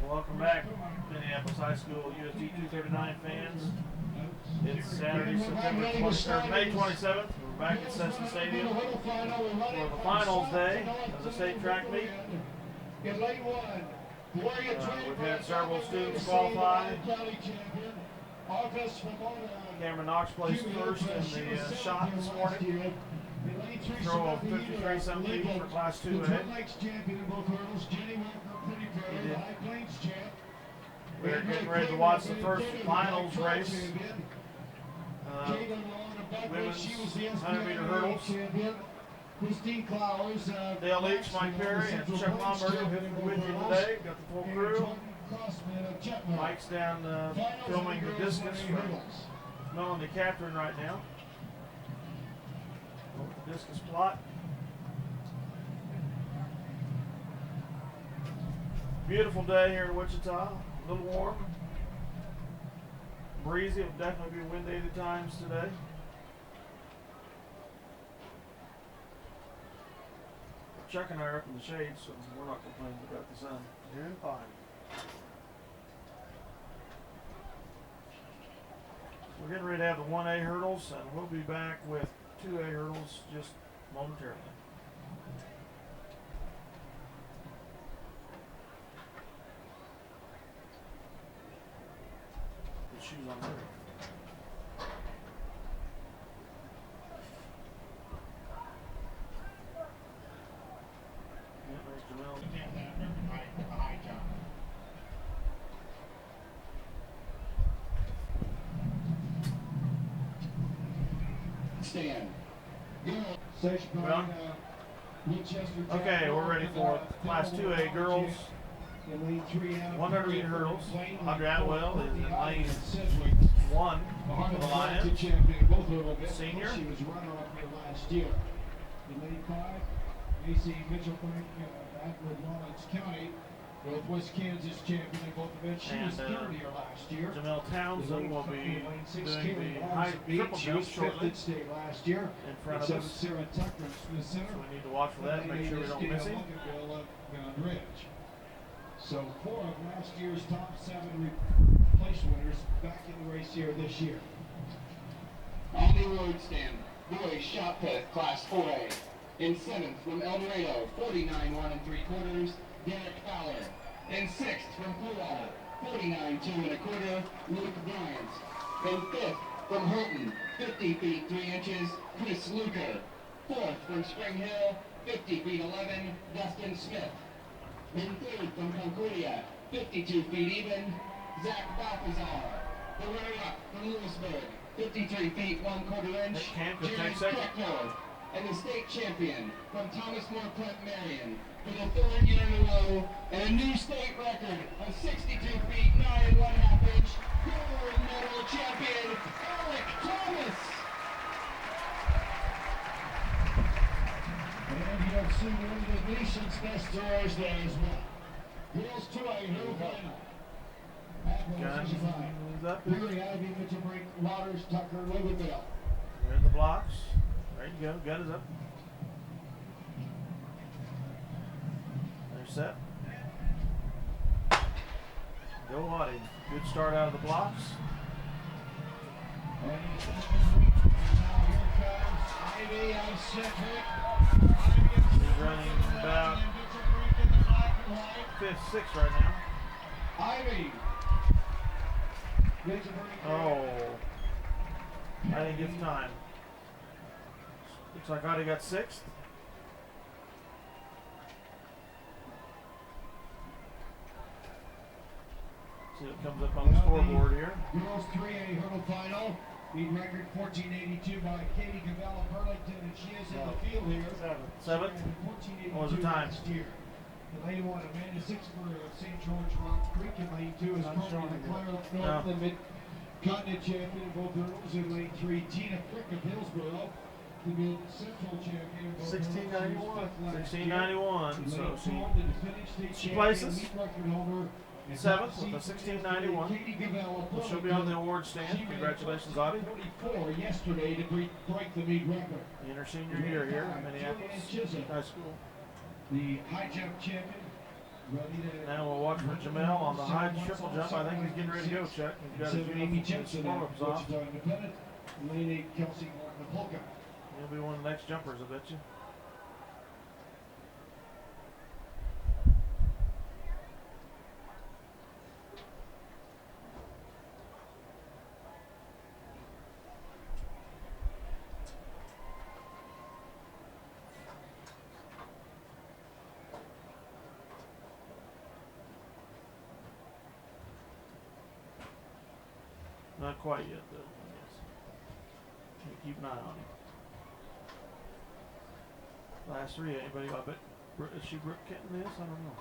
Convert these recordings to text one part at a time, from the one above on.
Welcome back, Minneapolis High School USD 239 fans. It's Saturday, May 27th. We're back at Cessna Stadium for the finals day of the state track meet. We've had several students qualify. Cameron Knox placed first in the shot this morning. Throw of 53-17 for Class 2A. We're getting ready to watch the first finals race. Women's 100-meter hurdles. Dale Leach, Mike Perry, and Chuck Lomberger with you today. Got the full crew. Mike's down filming the discus for Melanie Catherine right now. Discus plot. Beautiful day here in Wichita. A little warm. Breezy. It'll definitely be windy at times today. Chuck and I are up in the shade, so we're not complaining about the sun. Doing fine. We're getting ready to have the 1A hurdles, and we'll be back with 2A hurdles just momentarily. Put shoes on there. Yeah, there's Jamel. High jump. Stand. Well, okay, we're ready for Class 2A girls 100-meter hurdles. Audrey Atwell is in lane 1 for the Lions. Senior. She was runner-up here last year. In lane 5, AC Mitchell back with Lawrence County. Northwest Kansas champion in both events. She was third here last year. Jamel Townsend will be doing the high triple jump shortly last year. In front of us. Sarah Tucker, Smith Center. So we need to watch for that and make sure we don't miss him. So 4 of last year's top 7 place winners back in the race here this year. On the road stand, boys shot put, Class 4A. In 7th from El Dorado, 49 1 3/4, Derek Fowler. In 6th from Clearwater, 49 2 1/4, Luke Bryant. In 5th from Houghton, 50 feet 3 inches, Chris Luker. 4th from Spring Hill, 50 feet 11, Dustin Smith. In 3rd from Concordia, 52 feet even, Zach Balthazar. The runner-up from Lewisburg, 53 feet 1/4 inch, James Kreckler. And the state champion from Thomas More Clint Marion for the 3rd year in a row, and a new state record of 62 feet 9 1/2 inch, gold medal champion Alec Thomas. And you have seen one of the nation's best throwers there as well. Girls 2A, hurdle final. Perry, Ivy, Mitchell Brink, Waters, Tucker, Liverville. We're in the blocks. There you go. Gun is up. They're set. Go Waddy. Good start out of the blocks. And now here comes Ivy on center. He's running about 5th, 6th right now. Ivy. Oh. I didn't get the time. Looks like Adi got 6th. See what comes up on the scoreboard here. Girls 3A hurdle final. Lead record 1482 by Katie Gavella Burlington, and she is in the field here. 7th. What was the time? Last year. In lane 1, Amanda Sixburg of St. George Rock Creek. In lane 2 is Courtney McClure of North Limit, continent champion in both hurdles. In lane 3, Tina Frick of Hillsborough, the mid central champion in both 1691. So she places 7th with a 1691. So she'll be on the award stand. Congratulations, Audie. 44 yesterday to break the meet record. In her senior year here in Minneapolis High School. The high jump champion Now we'll watch for Jamel on the high triple jump. I think he's getting ready to go, Chuck. He's got his uniform warm-ups off. He'll be one of the next jumpers, I bet you. Not quite yet, though, I guess. Keep an eye on him. Last three, anybody? I bet. Is she Brooke getting this? I don't know.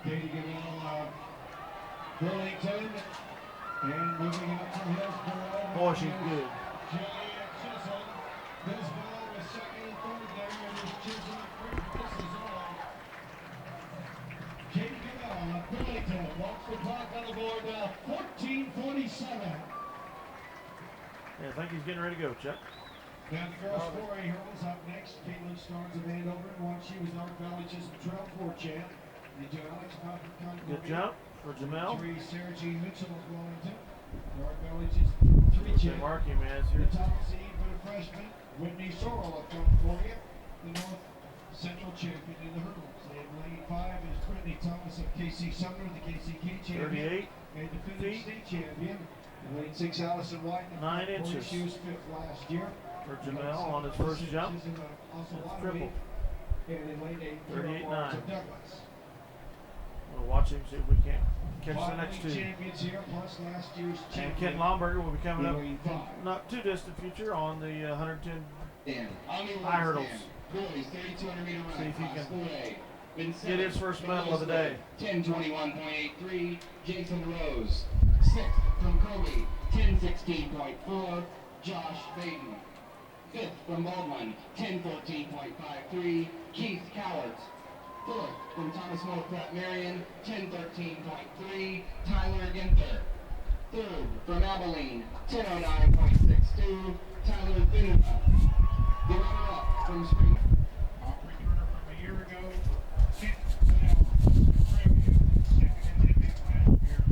Katie Gavel, Burlington, and moving up from Hillsborough. Boy, she's good. Juliet Chisholm. Hillsborough was second and third there, and there's Chisholm. This is all. Katie Gavel, Burlington, walks the clock on the board now, 14:47. Yeah, I think he's getting ready to go, Chuck. Now the girls 4A hurdles up next. Caitlin Starnes of Andover won. She was North Valley Chisholm Trail 4 champ. Into Alex Concord. Good jump for Jamel. Sarah G. Mitchell of Wellington. North Valley Chisholm 3 champ. Marky man's here. The top seed for the freshman, Whitney Sorrell of California. The North Central champion in the hurdles. In lane 5 is Brittany Thomas of KC Sumner, the KCK champion. 38 and defending state champion. In lane 6, Allison White. 9 inches. She was 5th last year. For Jamel on his first jump. Also Triple. And in lane 8, 38.9. Douglas. We'll watch him, see if we can't catch the next two. Champions here, plus last year's And champion. Kent Lomberger will be coming up not too distant future on the 110 high hurdles. Boys, 3,200 meter run. See if he can Class 4A. Been get seventh his first from medal of the day. 10:21.83. Jason Rose. 6th from Kobe. 10:16.4. Josh Baden. 5th from Baldwin. 10:14.53. Keith Cowards. 4th from Thomas More Pratt Marion. 10:13.3. Tyler Ginther. 3rd from Abilene. 10:09.62. Tyler Finova. The runner-up from Spring. Returner from a year ago, Kent Liddell, Prairie, second in the event last year.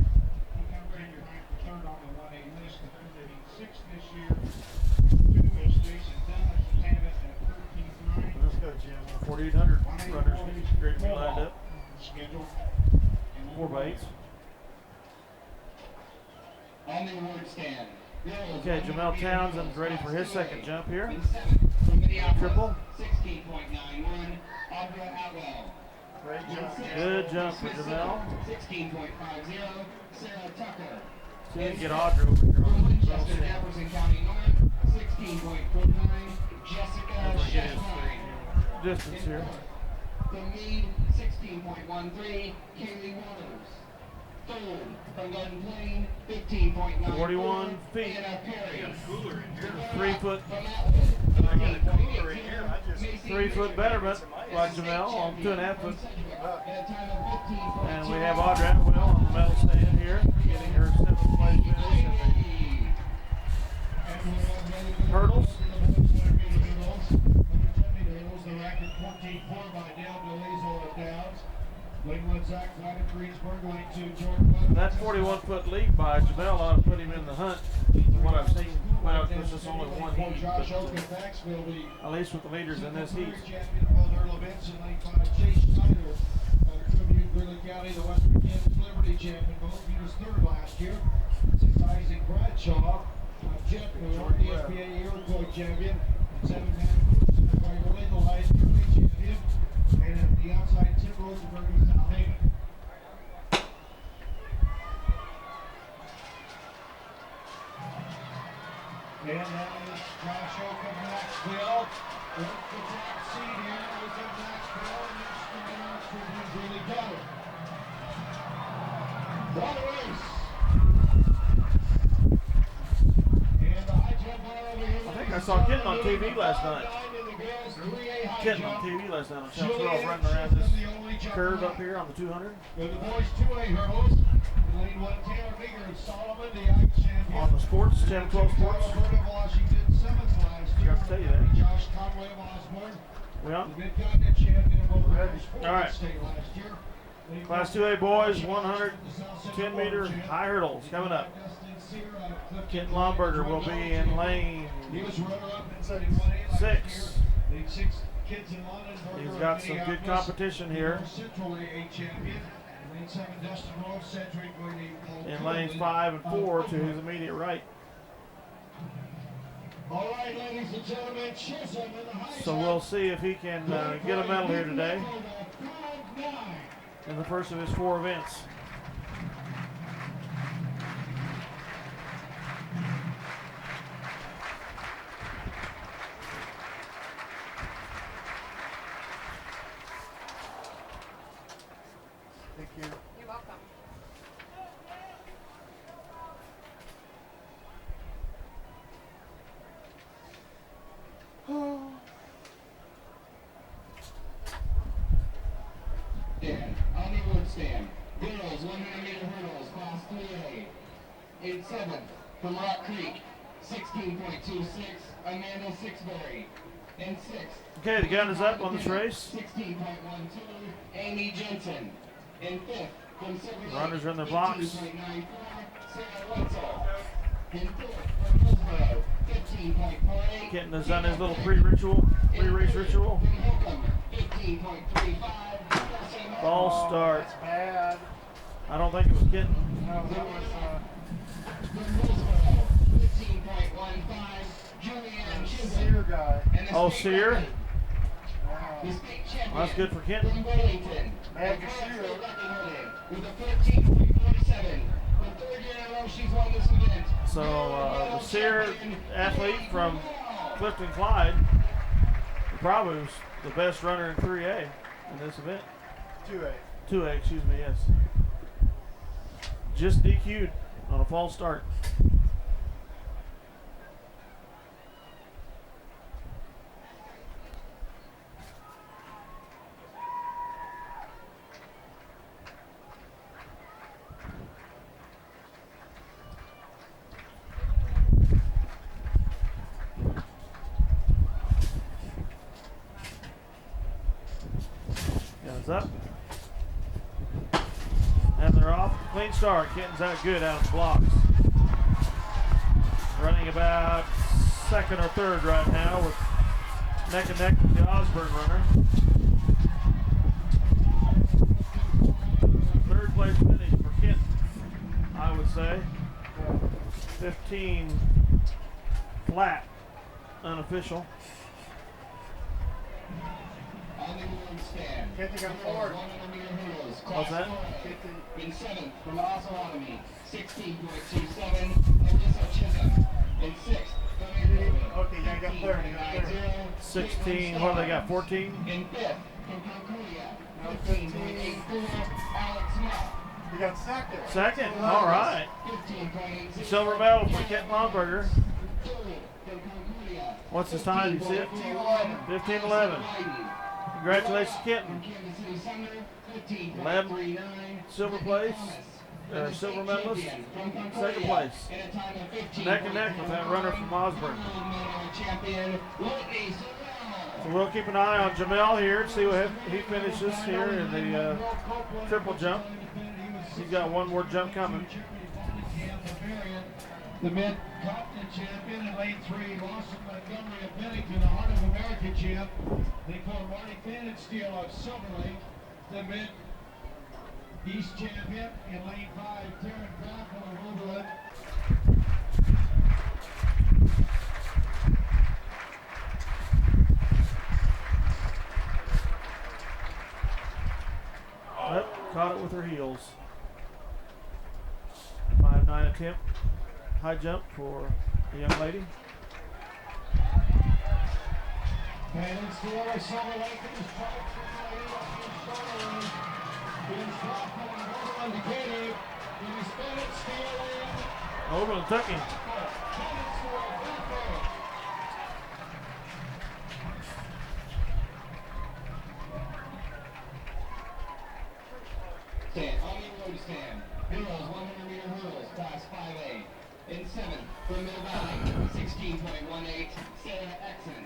He comes in behind for third on the 1A list, the 36th this year. 2 is Jason Dennis, Hammett at 13.9. Let's go, Jim. 4,800 runners. Great to be lined up. Scheduled. 4 by 8s. On the award stand. Okay, Jamel Townsend's ready for his second jump here. In 7th from Minneapolis. Triple. 16.91. Audra Atwell. Great jump. Good jump for Jamel. 16.50. Sarah Tucker. See if we can get Audra over here From on the Winchester, Jefferson County North. 16.49. Jessica Sheffline. distance here. From Meade, 16.13. Kaylee Waters. 3rd from Garden Plain, 15.9. 41 feet. Anna Perry. 3 foot. From Atwood, 3 foot betterment by Jamel on 2.5 foot. And we have Audra Atwell on the medal stand here, getting her 7th place finish in the hurdles. The record 14-4 by Dale DeLazo of Downs. Lane 1, Zach White of Greensburg. Lane 2, Jordan Webb. That 41-foot lead by Jamel ought to put him in the hunt. From what I've seen, well, there's just only one heat, Josh but Oak of Maxville, the at least with the leaders in this heat. champion of both hurdle events. In lane 5, Chase Snyder of Tribune, Greeley County, the Western Kansas Liberty champion. Both he was 3rd last year. 6, Isaac Bradshaw of Jetco, the SBA Iroquois champion. 7, Matt Legal Heights Liberty champion. And at the outside, Tim Rosenberg of South Haven. And that is Josh Oak of Maxville. The top seed here is of Maxville, and it's the Minneapolis Tribune Greeley County. What a race! And the high jump bar over here. I think I saw Kitten on TV last night. girls 3A high Getting on jump. TV last night on Channel 12 running around this curve up here on the 200. With the boys 2A hurdles, lane 1, Taylor Meager of Solomon, the Irish champion. On the sports, Channel 12 Sports. Alberta of Washington, 7th last year. Forgot to tell you that. Josh Conway of Osborne, We on? the mid-continent champion of Oklahoma All right. State last year. Class 2A boys, 110 meter high hurdles coming up. Kent Lomberger will be in lane He was runner-up in 1A last 6. year. Lead 6 kids in London. He's got some good competition here. Central AA champion. Lane 7, Dustin Rose, Cedric In lanes 5 and 4 to his immediate right. All right, ladies and gentlemen, Chisholm in the high So we'll see if he can get a medal here today in the first of his 4 events. Thank you. You're welcome. Dan, Hollywood stand. Girls 100 meter hurdles, class 3A. In 7th, from Rock Creek, 16.26, Amanda Sixbury. In 6th, Okay, the gun is up on this race. 16.12, Amy Jensen. In 5th, from Silver Lake, Runners are in their blocks. 18.94, Sarah Wetzel. In 5th, from Hillsborough, 15.48. Kenton has done his little pre-race ritual. From Holcomb, 15.35. Ball start. That's bad. I don't think it was Kenton. No, that was, From Hillsborough, 15.15, Julianne Chisholm. Sear guy. And the Oh, state Sear? record, Wow. the state champion Well, that's good for Kenton. from Burlington. Bad the for current Sear. state record holder with a 13.47. The 3rd year in a row she's won this event. So the Sear athlete from Clifton Clyde probably was the best runner in 3A in this event. 2A. 2A, excuse me, yes. Just DQ'd on a false start. Guns up. And they're off. Clean start. Kenton's out good out of the blocks. Running about 2nd or 3rd right now with neck and neck with the Osborne runner. 3rd place finish for Kenton, I would say. 15 flat, unofficial. Hollywood stand. Can't think I'm forward. 100 meter hurdles, What's that? class 4A. In 7th, from Osawatomie, 16.27, Alyssa Chisholm. In 6th, Okay, you got 30. You got 30. 16, what do they got, 14? In 5th, from Concordia, No, 15.84, Alex Smith. You got second. Second, all right. 15.86, Silver medal for Kent Lomberger. 3rd, from Concordia, What's his time, you see it? 15:11. Congratulations, Kenton. Kansas City Sumner, 11, 15.39, silver place, silver medalist, second place. in a time of 15. Neck and neck with that runner from Osborne. Champion, Whitney Sorrell. So we'll keep an eye on Jamel here and see what he finishes here in the triple jump. He's got one more jump coming. The mid-continent champion in lane 3, Lawson Montgomery of Bennington, the Heart of America champ. They call Marty Fanninsteel of Silver Lake, the mid-east champion in lane 5, Taryn Graffel of Oberlin. Yep, caught it with her heels. 5.9 attempt. High jump for the young lady. Fanninsteel of Silver Lake in his stripes from the shoulder. He's Graffel of Oberlin to Katie. He's Fanninsteel in. Oberlin took him. stand, on the road stand, girls 100-meter hurdles, class 5A. In 7th from Middle Valley, 16.18, Sarah Exon.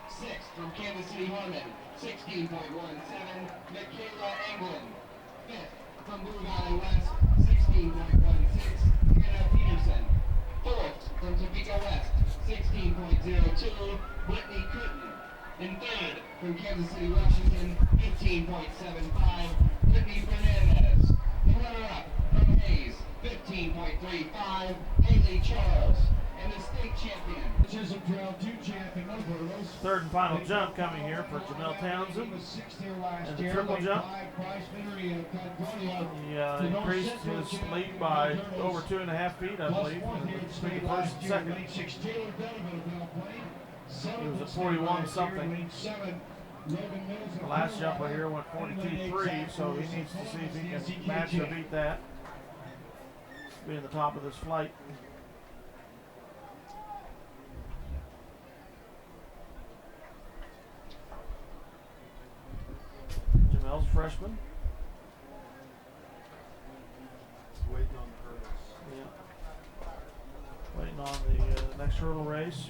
6th from Kansas City Harmon, 16.17, Michaela Anglin. 5th from Blue Valley West, 16.16, Hannah Peterson. 4th from Topeka West, 16.02, Whitney Critton. In 3rd from Kansas City, Washington, 15.75, Whitney Fernandez. The runner-up from Hayes, 15.35, Haley Charles. And the state champion. Chisholm Trail 2 champion of hurdles. Third and final jump coming here for Jamel Townsend. And the triple jump. He increased his lead by over 2.5 feet, I believe, between first and second. He was at 41 something. The last jumper here went 42.3, so he needs to see if he can match or beat that. Being the top of this flight. Jamel's freshman. Waiting on the hurdles. Yeah. Waiting on the next hurdle race.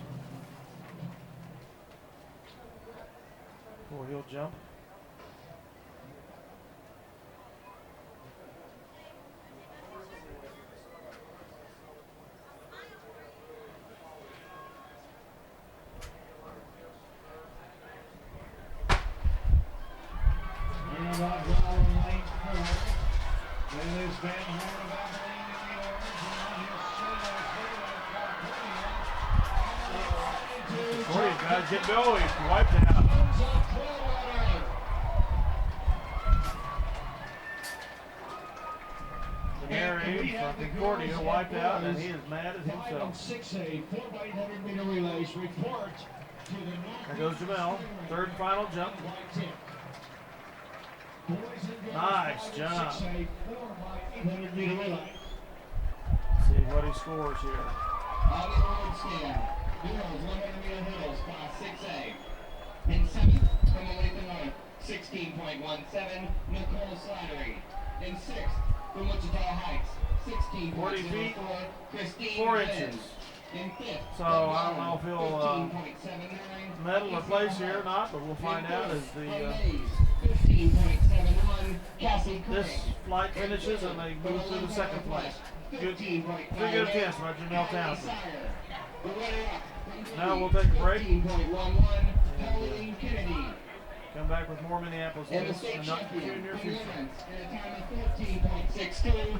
Before he'll jump. Gotta get going. Wiped it out. The Mary from Concordia wiped out, and he is mad at himself. 6A 4x100 meter relays report to the There goes Jamel. Third and final jump. Nice jump. 6A 4x800 meter relay. See what he scores here. On the road stand, girls 100-meter hurdles, class 6A. In 7th from Olathe North, 16.17, Nicole Slattery. In 6th from Wichita Heights, 16.04, Christine 4 Benz. inches. In 5th, So I don't know if he'll 15.79, medal or place here or not, but we'll find out as the 15.71, Cassie this Craig. flight finishes and they move to the second place. Good, pretty good attempt by Jamel Townsend. Now we'll take a break. 15.11, Pauline Kennedy. Come back with more Minneapolis And the news state in the not too champion near in future. women's in a time of 15.62.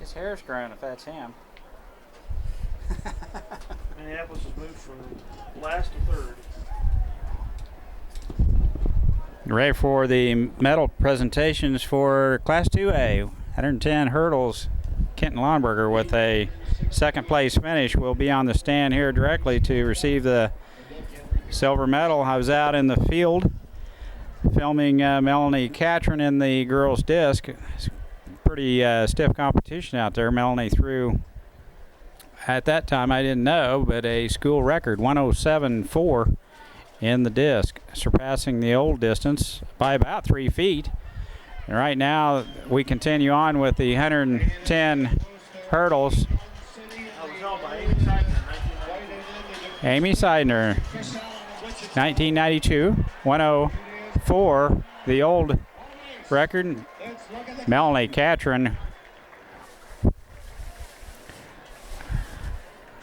His hair's growing if that's him. Minneapolis has moved from last to third. Ready for the medal presentations for Class 2A, 110 hurdles. Kenton Lonberger with a second place finish will be on the stand here directly to receive the silver medal. I was out in the field filming Melanie Catron in the girls' disc. It's pretty stiff competition out there. Melanie threw, at that time I didn't know, but a school record, 107.4 in the disc, surpassing the old distance by about 3 feet. And right now we continue on with the 110 hurdles. Amy Seidner, 1992, 104, the old record. Melanie Catron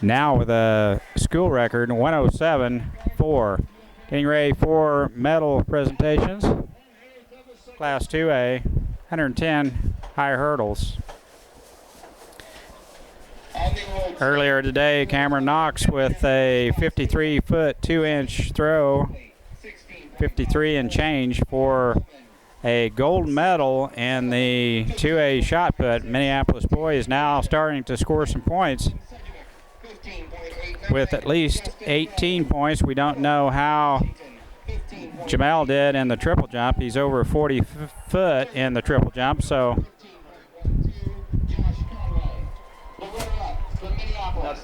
now with a school record, 107.4. Getting ready for medal presentations. Class 2A, 110 high hurdles. Earlier today, Cameron Knox with a 53-foot 2-inch throw, 53 and change for a gold medal in the 2A shot put. Minneapolis boys now starting to score some points with at least 18 points. We don't know how Jamel did in the triple jump. He's over 40 foot in the triple jump, so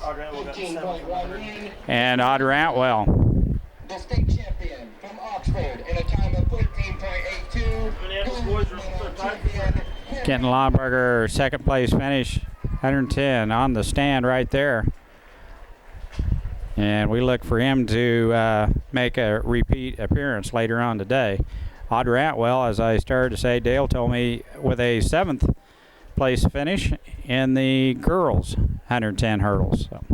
Audrey Antwell got the 7th. 15.1 win. And Audrey Antwell. The state champion from Oxford in a time of 13.82. Minneapolis boys are tied for second. Kenton Lomberger, second place finish, 110 on the stand right there. And we look for him to make a repeat appearance later on today. Audrey Antwell, as I started to say, Dale told me, with a 7th place finish in the girls 110 hurdles. So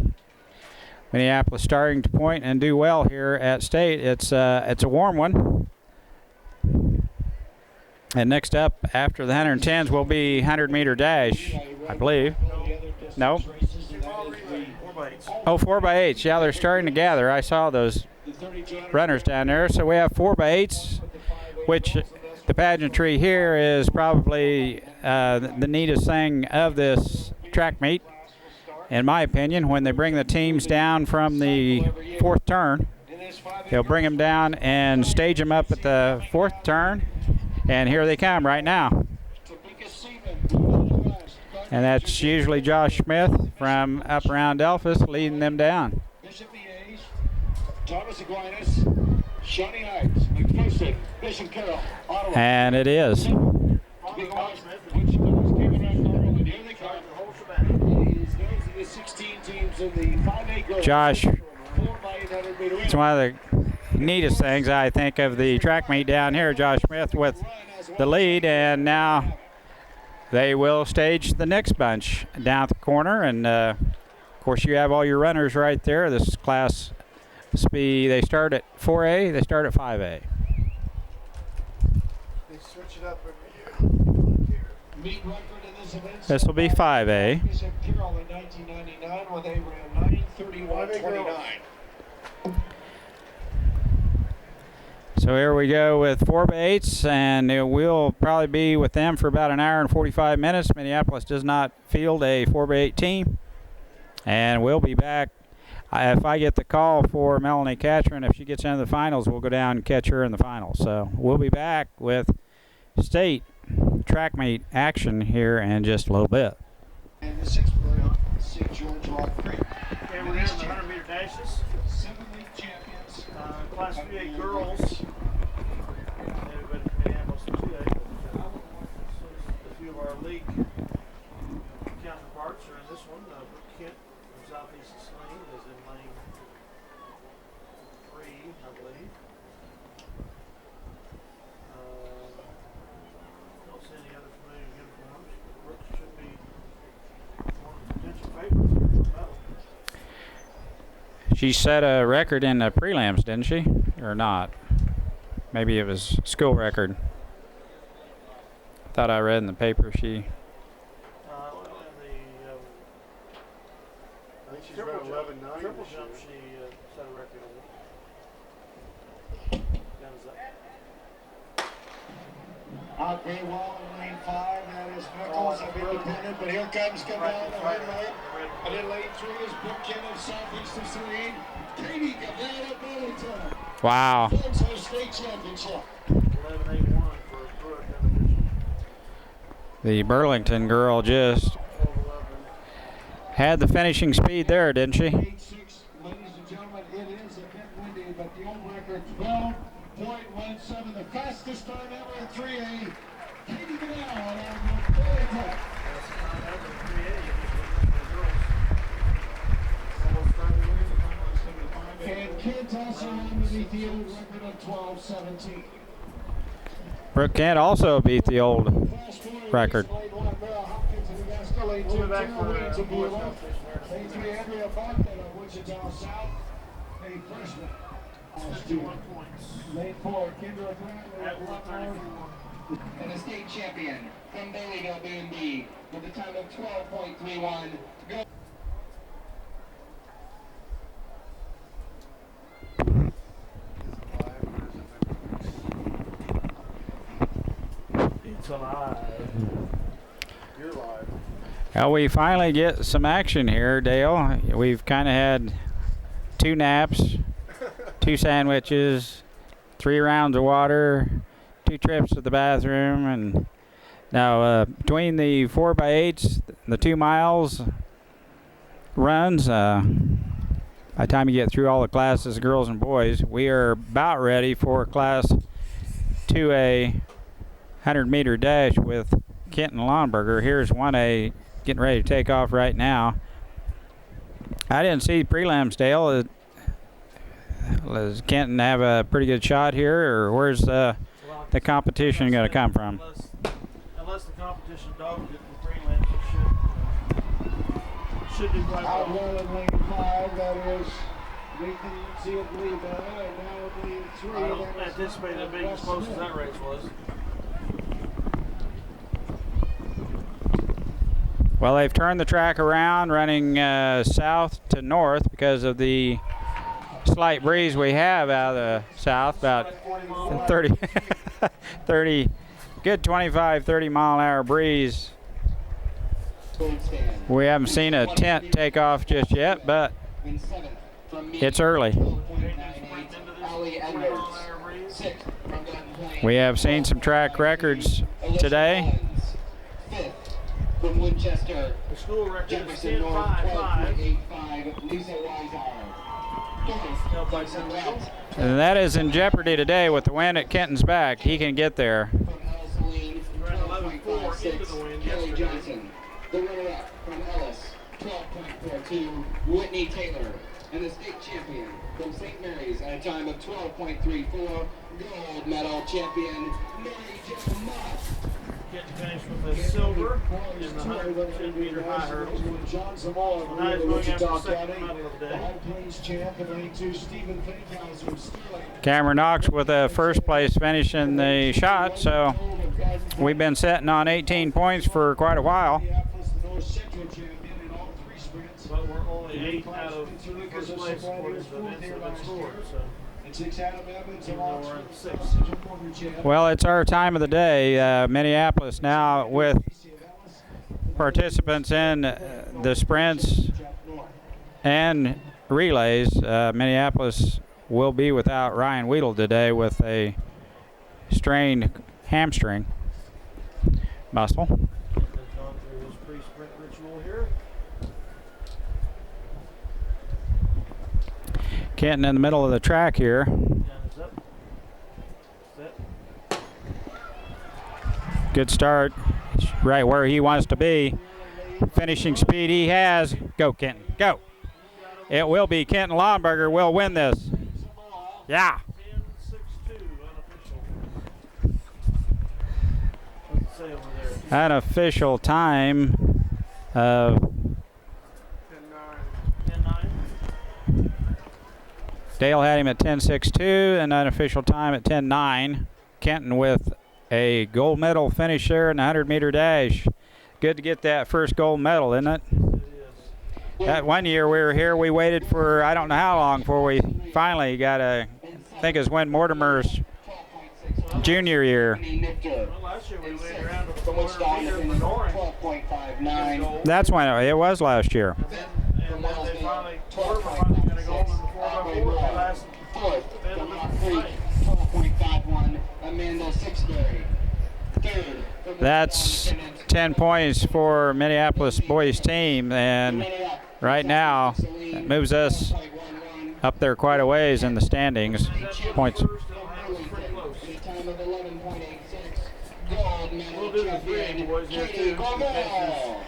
Minneapolis starting to point and do well here at state. It's a warm one. And next up after the 110s will be 100-meter dash, I believe. Nope. 4x8s. Oh, 4x8s. Yeah, they're starting to gather. I saw those runners down there. So we have 4x8s, which the pageantry here is probably the neatest thing of this track meet, in my opinion. When they bring the teams down from the 4th turn, they'll bring them down and stage them up at the 4th turn. And here they come right now. And that's usually Josh Smith from up around Delphus leading them down. Bishop EAs, Thomas Aquinas, Shawnee Heights, McPherson, Bishop Carroll, Ottawa. And it is. Josh, it's one of the neatest things I think of the track meet down here. Josh Smith with the lead, and now they will stage the next bunch down at the corner. And of course, you have all your runners right there. This class speed, they start at 4A, they start at 5A. They switch it up every year. Meet record in this event. This will be 5A. Bishop Carroll in 1999 when they ran 9:31.29. So here we go with 4x8s, and we'll probably be with them for about an hour and 45 minutes. Minneapolis does not field a 4x8 team. And we'll be back. If I get the call for Melanie Catron, if she gets into the finals, we'll go down and catch her in the finals. So we'll be back with state track meet action here in just a little bit. And the 6th round, St. George Rock Creek. Okay, we're down to the 100-meter dashes. 7 league champions. Class 3A girls. Everybody from Minneapolis 2A. A few of our league counterparts are in this one. Brooke Kent from Southeast Saline is in lane 3, I believe. Don't see any other familiar uniforms. Brooke should be one of the potential favorites here for the medal. She set a record in the prelims, didn't she? Or not? Maybe it was school record. Thought I read in the paper she... I think she's around 11.9. Triple jump, she set a record on it. Down is up. Out very well in lane 5. That is Nichols of Independent, but here comes Cabell, the headlight. And in lane 3 is Brooke Kent of Southeast of Serene. Katie Cabell of Burlington. Wow. Folks, our state championship. 11.81 for Brooke. The Burlington girl just 12.11. had the finishing speed there, didn't she? 8-6, ladies and gentlemen, it is a bit windy, but the old record 12.17, the fastest time ever in 3A. Katie Cabell of Burlington. And Kent also underneath the old record of 12.17. Brooke Kent also beat the old record. We'll be back for boys now. Lane 3, Andrea Barton of Wichita South, a freshman. 51 points. Lane 4, Kendra Bradley At of Lockport. 134. And a state champion from Baileyville, B&B with a time of 12.31. Go. It's alive. You're live. Well, we finally get some action here, Dale. We've kind of had 2 naps, 2 sandwiches, 3 rounds of water, 2 trips to the bathroom, and now between the 4x8s, the 2 miles, runs. By the time you get through all the classes, girls and boys, we are about ready for Class 2A 100-meter dash with Kenton Lonberger. Here's 1A getting ready to take off right now. I didn't see prelims, Dale. Does Kenton have a pretty good shot here, or where's the competition going to come from? Unless the competition dogs it in prelims, it should do quite Out well. well in lane 5, that is Nathan Lindsay of Leva, and now in lane 3. I don't anticipate it being as close as that race was. Well, they've turned the track around, running south to north because of the slight breeze we have out of the south, about 30, good 25, 30 mile an hour breeze. We haven't seen a tent take off just yet, but it's early. We have seen some track records today. From Winchester, The school record is Jefferson North, 10.55. 12.85, Lisa Held by Tim Legal. And that is in jeopardy today with the wind at Kenton's back. He can get there. From Ellis Ran 11.4 into the wind Kelly yesterday. Johnson. The runner-up from Ellis, 12.42, Whitney Taylor. And the state champion from St. Mary's at a time of 12.34, gold medal champion, Mary Jo Mott. Kenton finished with a silver in the 110-meter high hurdles. John Zamora, Now he's going after the Wichita second County. medal of the The day. High Plains champ in lane 2, Stephen Finkhauser of Sterling. Cameron Knox with a first place finish in the shot, so we've been sitting on 18 points for quite a while. Minneapolis, the North Central champion in all 3 sprints. But we're only 8 out of first place according to the events that have been scored. So And 6 Adam Evans even and though all we're in 3 6th. Well, it's our time of the day. Minneapolis now with participants in the sprints and relays. Minneapolis will be without Ryan Weedle today with a strained hamstring muscle. Kenton has gone through his pre-sprint ritual here. Kenton in the middle of the track here. Down is up. Set. Good start. Right where he wants to be. Finishing speed he has. Go, Kenton. Go. It will be Kenton Lonberger will win this. Yeah. 10.62 unofficial. What's it say over there? Unofficial time of 10.9. Dale had him at 10.62 and unofficial time at 10.9. Kenton with a gold medal finish there in the 100-meter dash. Good to get that first gold medal, isn't it? It is. That one year we were here, we waited for I don't know how long before we finally got a, I think it was Win Mortimer's junior year. Well, last year we waited around to the 400 meter for Noring. 12.59. That's when it was last year. And then they finally, Mortimer finally got a gold in the 4x4 last Fourth event from of Hot the Creek, night. 12.51, Amanda Sixbury. Third from That's 10 points for Minneapolis boys team, and right now it moves us up there quite a ways in the standings. Points. First, still has us pretty close. Time of 11.86, gold medal We'll do the champion, 3A boys here Katie too. Gormel.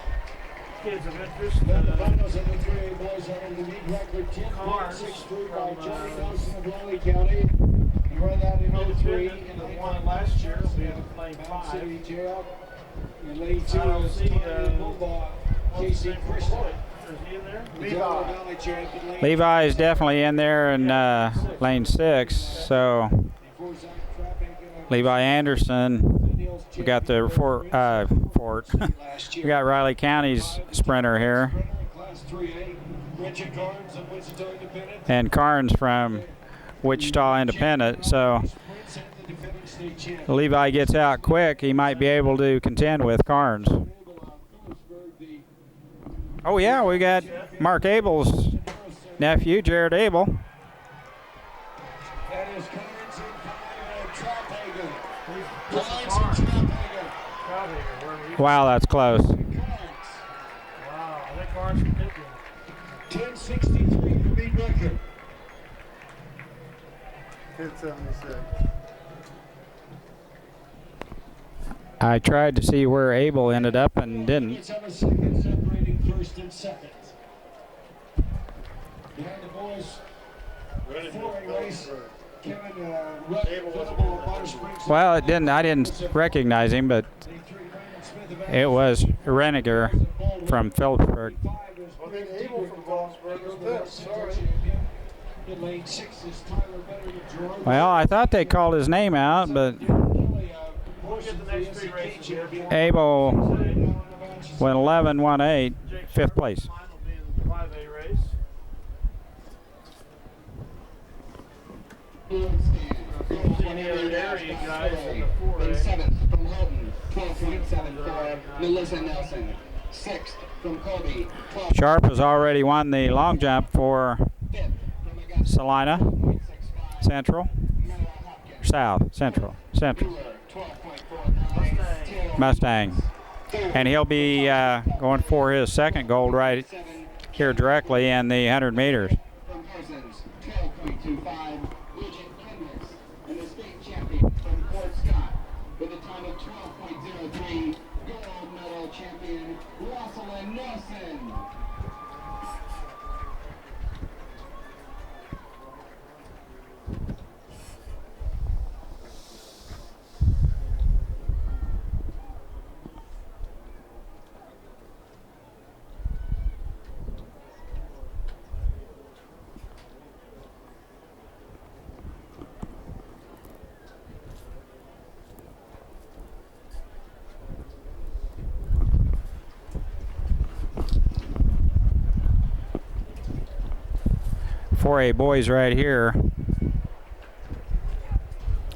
Kids of interest. Then the finals of the 3A boys are in the league record Carnes 10.63 by from, Johnny Nelson of Raleigh County. He ran that in 03 in the one last year. Will be in lane Mound 5. City Jail. In lane 2 I don't is see, Tony Bulldog, What's his Casey name for Christian. boy? Is he in there? The Delaware Valley champion, lane Levi is definitely in there in lane 6, so before Zach Trapping, Levi Anderson. Neil's We got the Fort. last We year. got Riley County's sprinter here, Sprinter in Class 3A, Richard Carnes of Wichita Independent. and Carnes from Wichita Independent. So Sprints and the defending state champ. Levi gets out quick. He might be able to contend with Carnes. Oh yeah, we got Mark Abel's nephew, Jared Abel. That is Carnes and Traphagen. This is Carnes Carnes. and Traphagen. Crowder, wherever he Wow, that's close. Carnes. Wow, I think Carnes can pick him. 10:63 for meet record. 10:76. I tried to see where Abel ended up and didn't. It's on a second, separating first and second. Behind the boys, 4A race, Kevin Rutt, available at Bonner Springs. Well, it didn't. I didn't recognize him, but it was Reniger from Phillipsburg. I think Abel from Bosburg was there. Sorry. In lane 6 is Tyler Better to Jordan. Well, I thought they called his name out, but We'll get the next 3 races here. Abel went 11-1-8, Jake fifth Sharp place. Final being the 5A race. Any other area, guys, in 7th from Houghton, 12.74, Melissa Nelson. 6th from Kobe, 12. Sharp has already won the long jump for 5th from Augusta, Salina 12.65, Central, Mara Hopkins. South Central, Central Mueller, 12.49, Mustang, and he'll be going for his second gold right 7 here directly in the 100 meters. from Parsons, 12.25, Bridget Kendricks, and the state champion from Fort Scott with a time of 12.03, gold medal champion Rosalind Nelson. For a boys right here,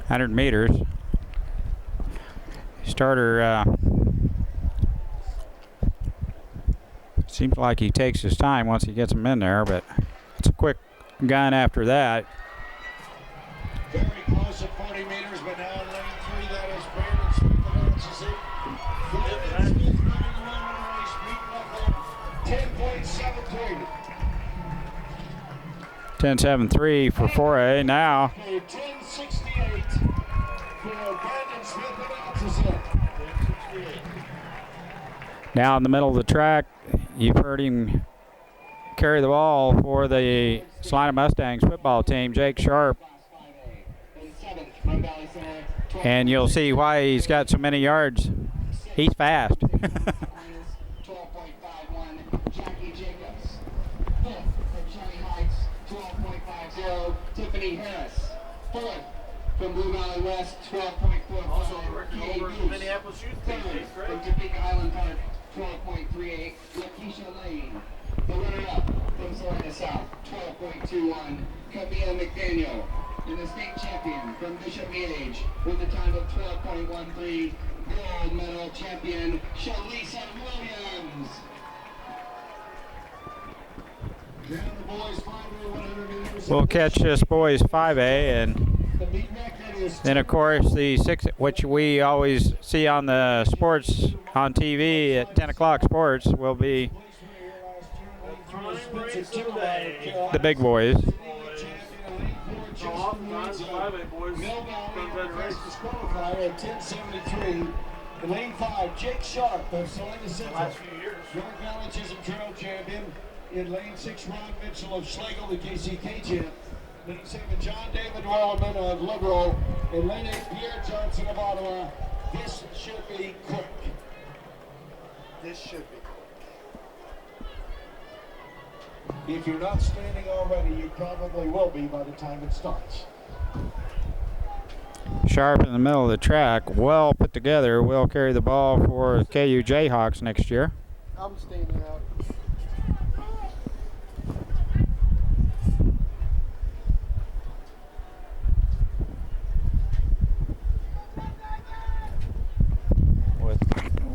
100 meters. Starter seems like he takes his time once he gets them in there, but it's a quick gun after that. Very close at 40 meters, but now in lane 3, that is Brandon Smith announces it. Brandon Smith running around in the race, beat Buffalo, 10.73. 10.73 for 4A now. 10:68 for Brandon Smith announces it. 10:68. Now in the middle of the track, you've heard him carry the ball for the Salina Mustangs football team, Jake Sharp. And you'll see why he's got so many yards. He's fast. 12.51, Jackie Jacobs. 5th from Shawnee Heights, 12.50, Tiffany Harris. 4th from Blue Valley West, 12.45, Also, Ricky Kay over Goose. Minneapolis Youth Team, 3rd 8th from grade. Topeka Island Park, 12.38, Lakeisha Lane. The runner-up from Salina South, 12.21, Camilla McDaniel. And the state champion from Bishop Gage with a time of 12.13, gold medal champion, Shalisa Williams. Down the boys 5A 100 meters. We'll catch this boys 5A, and The meet record is then of course the 6, which we always see on the sports on TV at 10 o'clock sports, will be the big boys. So oftentimes the 5A boys from that race. Disqualifier at 10:73. In lane 5, Jake Sharp of Salina Central. Last few years. York Valley Chisholm Trail champion. In lane 6, Ron Mitchell of Schlegel, the KCK champ. Lane 7, John David Wellman of Liberal. In lane 8, Pierre Johnson of Ottawa. This should be quick. This should be. If you're not standing already, you probably will be by the time it starts. Sharp in the middle of the track, well put together, will carry the ball for KU Jayhawks next year. I'm standing out.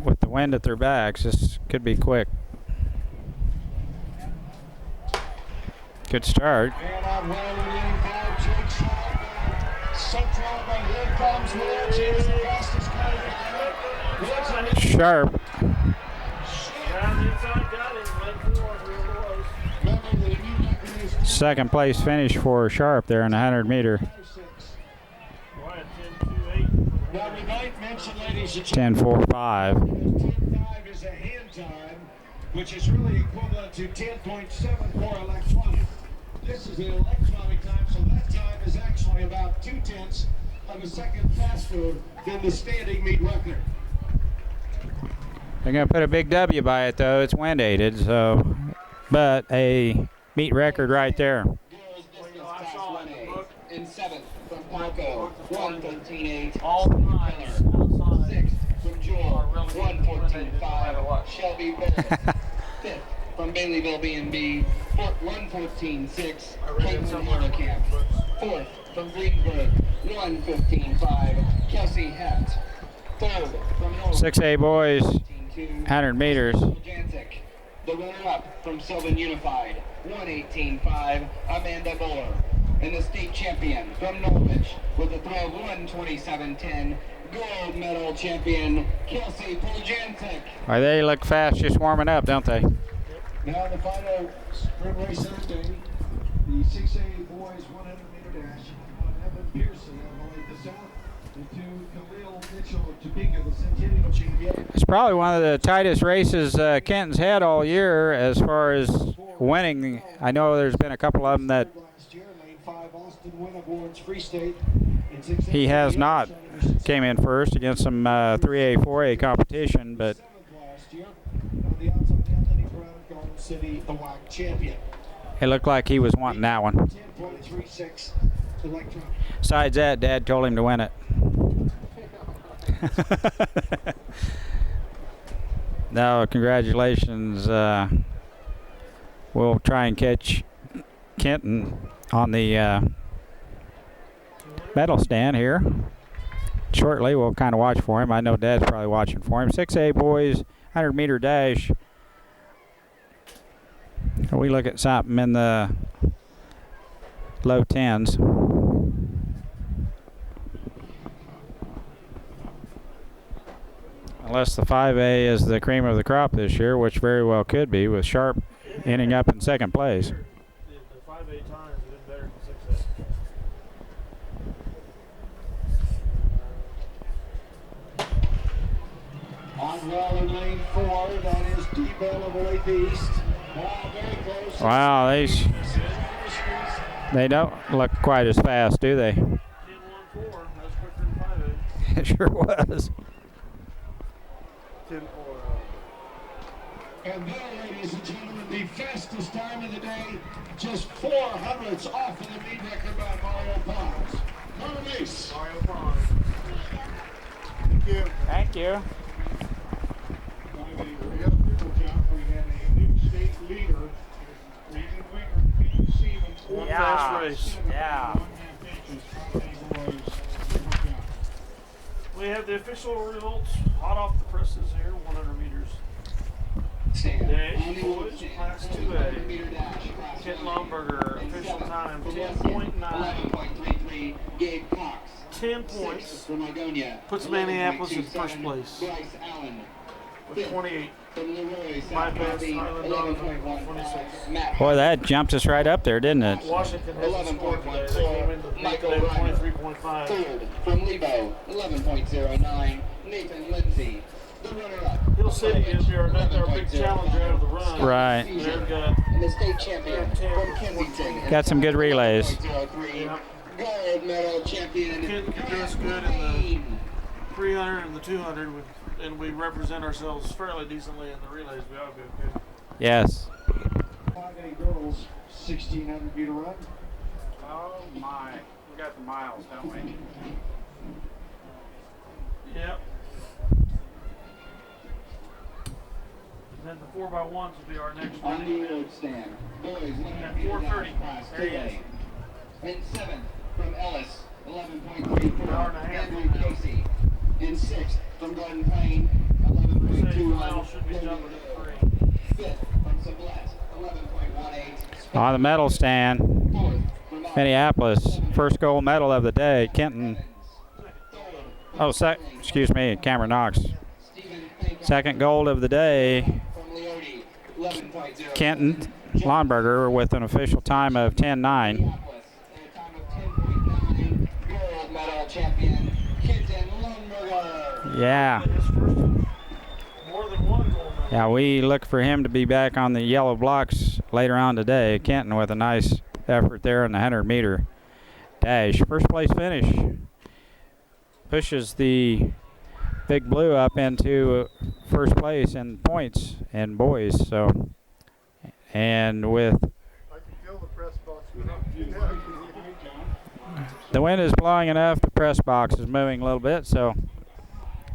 With the wind at their backs, this could be quick. Good start. And out well in lane 5, Jake Sharp. Central, but here comes Williams. He's the fastest guy. Sharp. Down the inside, got him, went forward, real close. Remember, second place finish for Sharp there in the 100 meter. Right, 10-2-8. Now we might mention, ladies and 10.45. 10.5 is a hand time, which is really equivalent to 10.74 electronic. This is an electronic time, so that time is actually about 2/10 of a second faster than the standing meet record. They're going to put a big W by it, though. It's wind aided, so, but a meet record right there. Girls distance class 1A. In 7th from Paco, 1:13.8. All times outside. 6th from Joel, 1:14.5. Shelby Bowles. 5th from Baileyville B&B, 1:14.6. Caitlin Harderkamp. 4th from Greenberg, 1:15.5. Kelsey Heft. 3rd from Norwood, 6A boys, 1:18.2. 100 meters. Jantic. The runner-up from Sylvan Unified, 1:18.5. Amanda Buller. And the state champion from Norwich with a throw of 1:27.10. Gold medal champion Kelsey Poljantic. Why, they look fast just warming up, don't they? Now the final sprint race of the day, the 6A boys 100 meter dash. Evan Pearson of Olathe South, and to Khalil Mitchell of Topeka, the Centennial champion. It's probably one of the tightest races Kenton's had all year as far as winning. I know there's been a couple of them that Last year, Lane 5 Austin Win Awards Free State. In 6A he has not came in first against some 3A, 4A competition, but last year. On the outside, Anthony Brown, Garden City, the WAC champion. it looked like he was wanting that one. 10.36 electron. Besides that, Dad told him to win it. No, congratulations. We'll try and catch Kenton on the medal stand here shortly. We'll kind of watch for him. I know Dad's probably watching for him. 6A boys, 100 meter dash. We look at something in the low 10s. Unless the 5A is the cream of the crop this year, which very well could be, with Sharp ending up in second place. The 5A times have been better than 6A. On wall in lane 4, that is D-Bell of Olathe East. Wow, very close. Wow, they don't look quite as fast, do they? 10-1-4. That was quicker than 5A. It sure was. 10-4. And there, ladies and gentlemen, the fastest time of the day, just 400ths off of the meet record by Mario Pons. Carlos. Mario Pons. Thank you. Thank you. By the real triple jump, we had a new state leader, Regan Winger, Pete Stevens. One fast race. Yeah. We have the official results hot off the presses here, 100 meters. Stand. Dash boys, class 2A. Kent Lomberger, official time 10.9. 11.33. Gabe Cox. 10 points. From Livonia. Puts Minneapolis in first 11.27. place Bryce Allen. with 28. From Leroy, My South best, County, Island Donovan, 11.15. 26. Matt Boy, that jumped us right up there, didn't it? Washington hasn't scored today. They came in the Michael today with Ryder. 23.5. Third from Lebo, 11.09. Nathan Lindsay. The runner-up. Hill City is our big challenger out of the run. Right. They've got And the state champion from Kensington. Got some good relays. 11.03. Yeah. Gold medal champion. Kent can do us good in the 300 and the 200, and we represent ourselves fairly decently in the relays. We ought to be okay. Yes. 5A girls, 1,600 meter run. Oh my. We got the miles, don't we? Yep. And then the 4x1s will be our next On running the event. road stand. Boys, At 4:30. There he is. In 7th from Ellis, 11.34. Hour and a half. Andrew Casey. In 6th from Glen Plain, Say Miles should be 11.21. jumping at 3. 5th from Sublette, 11.18. On the medal stand, 4th from Minneapolis, first gold medal of the day. Kenton, oh, excuse me, Cameron Knox. Stephen Pankowski Second gold of the day. from Leone, 11.0. Kenton, Lonberger with an official time of 10:09. Minneapolis, and a time of 10.9. Gold medal champion, Kenton Lundberger. Yeah. More than one gold medal. Yeah, we look for him to be back on the yellow blocks later on today. Kenton with a nice effort there in the 100-meter dash. First place finish. Pushes the Big Blue up into first place in points in boys. So, and with I can feel the press box. the wind is blowing enough, the press box is moving a little bit. So,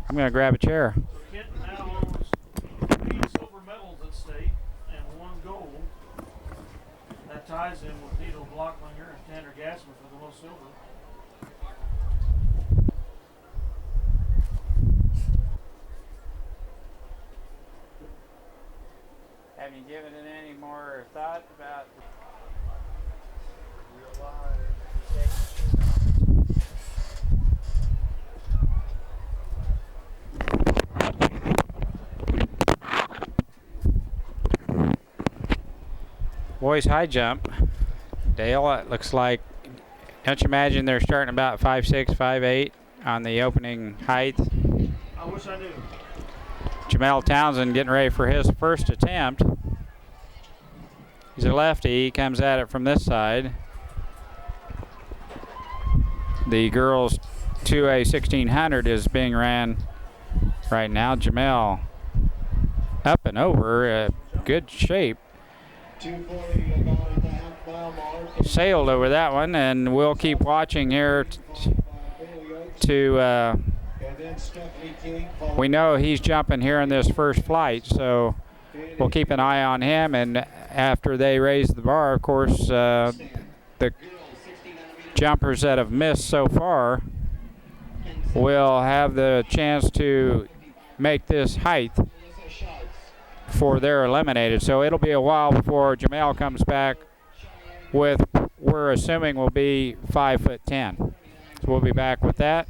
I'm going to grab a chair. So Kenton now owns 3 silver medals at state and 1 gold. That ties him with Nito Blocklinger and Tanner Gassman for the most silver. Have you given it any more thought about boys high jump? Dale, it looks like, don't you imagine they're starting about 5'6", 5'8" on the opening height? I wish I knew. Jamel Townsend getting ready for his first attempt. He's a lefty. He comes at it from this side. The girls 2A 1600 is being ran right now. Jamel up and over, good shape. 240 about at the half-mile mark. Sailed over that one, and we'll keep watching here to And then Stephanie King. we know he's jumping here in this first flight, so we'll keep an eye on him. And after they raise the bar, of course, the jumpers that have missed so far will have the chance to make this height before they're eliminated. So it'll be a while before Jamel comes back with, we're assuming, will be 5'10". So we'll be back with that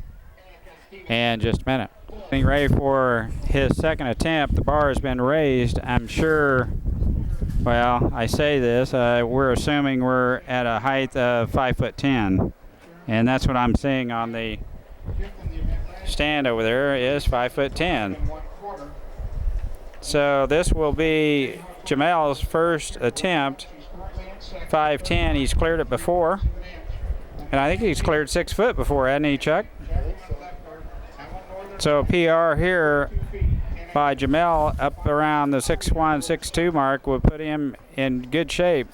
in just a minute. Getting ready for his second attempt. The bar has been raised. I'm sure, well, I say this, we're assuming we're at a height of 5'10", and that's what I'm seeing on the stand over there is 5'10". So this will be Jamel's first attempt, 5'10". He's cleared it before, and I think he's cleared 6 foot before, hasn't he, Chuck? So PR here by Jamel up around the 6'1", 6'2" mark will put him in good shape.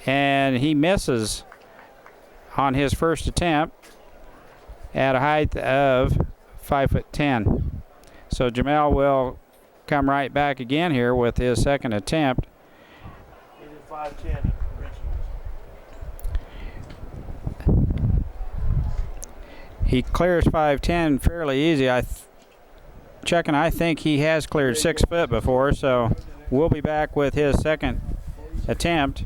And he misses on his first attempt at a height of 5'10". So Jamel will come right back again here with his second attempt. He did 5'10" He clears 5'10" fairly easy. Chuck and I think he has cleared 6 foot before, so we'll be back with his second attempt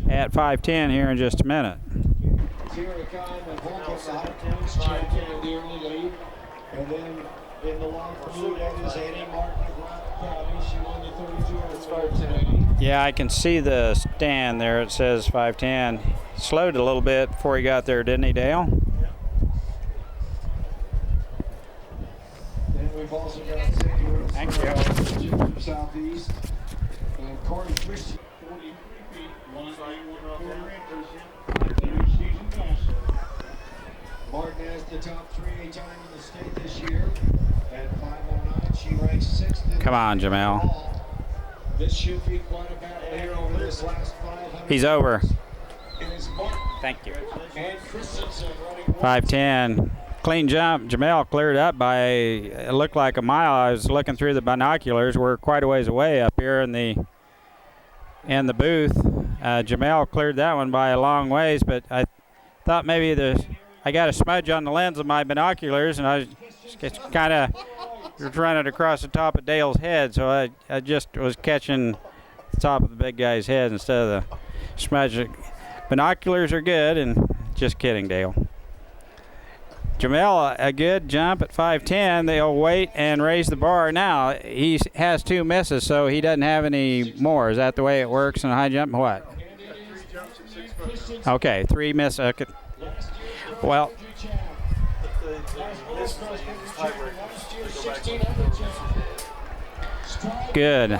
at 5'10" here in just a minute. And then in the long pursuit, that is Annie Martin of Rock County. She won the 32 today. Yeah, I can see the stand there. It says 5'10". Slowed a little bit before he got there, didn't he, Dale? Then we've also got St. Louis. Thank you. From Southeast. And Corey Christian. 43 feet, 1.4 Martin has the top 3A time in the state this year at 5:09. She ranks 6th. Come on, Jamel. This should be quite a battle here over this last 500. He's over. It is Martin Thank you. and Christensen running 5'10". Clean jump. Jamel cleared up by, it looked like a mile. I was looking through the binoculars. We're quite a ways away up here in the booth. Jamel cleared that one by a long ways, but I thought maybe I got a smudge on the lens of my binoculars, and I was just kind of running across the top of Dale's head, so I just was catching the top of the big guy's head instead of the smudge. Binoculars are good, and just kidding, Dale. Jamel, a good jump at 5'10". They'll wait and raise the bar. Now, he has 2 misses, so he doesn't have any more. Is that the way it works in a high jump? What? Okay, 3 misses. Okay. Well, good.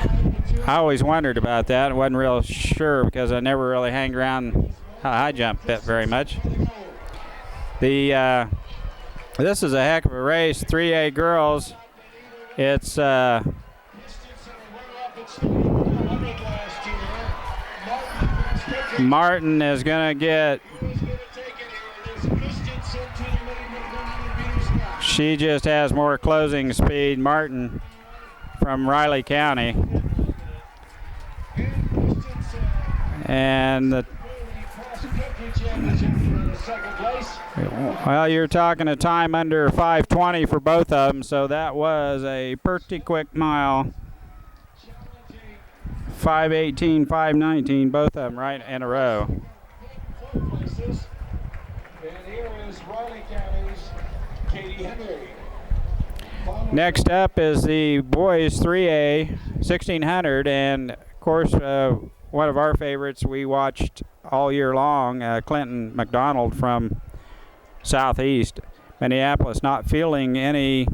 I always wondered about that. I wasn't real sure because I never really hanged around high jump bit very much. This is a heck of a race. 3A girls. It's Martin is going to get. She just has more closing speed. Martin from Riley County. And well, you're talking a time under 5:20 for both of them, so that was a pretty quick mile. 5:18, 5:19, both of them right in a row. And here is Riley County's Katie Henry. Next up is the boys 3A 1600, and of course one of our favorites we watched all year long, Clinton McDonald from Southeast Minneapolis, not fielding any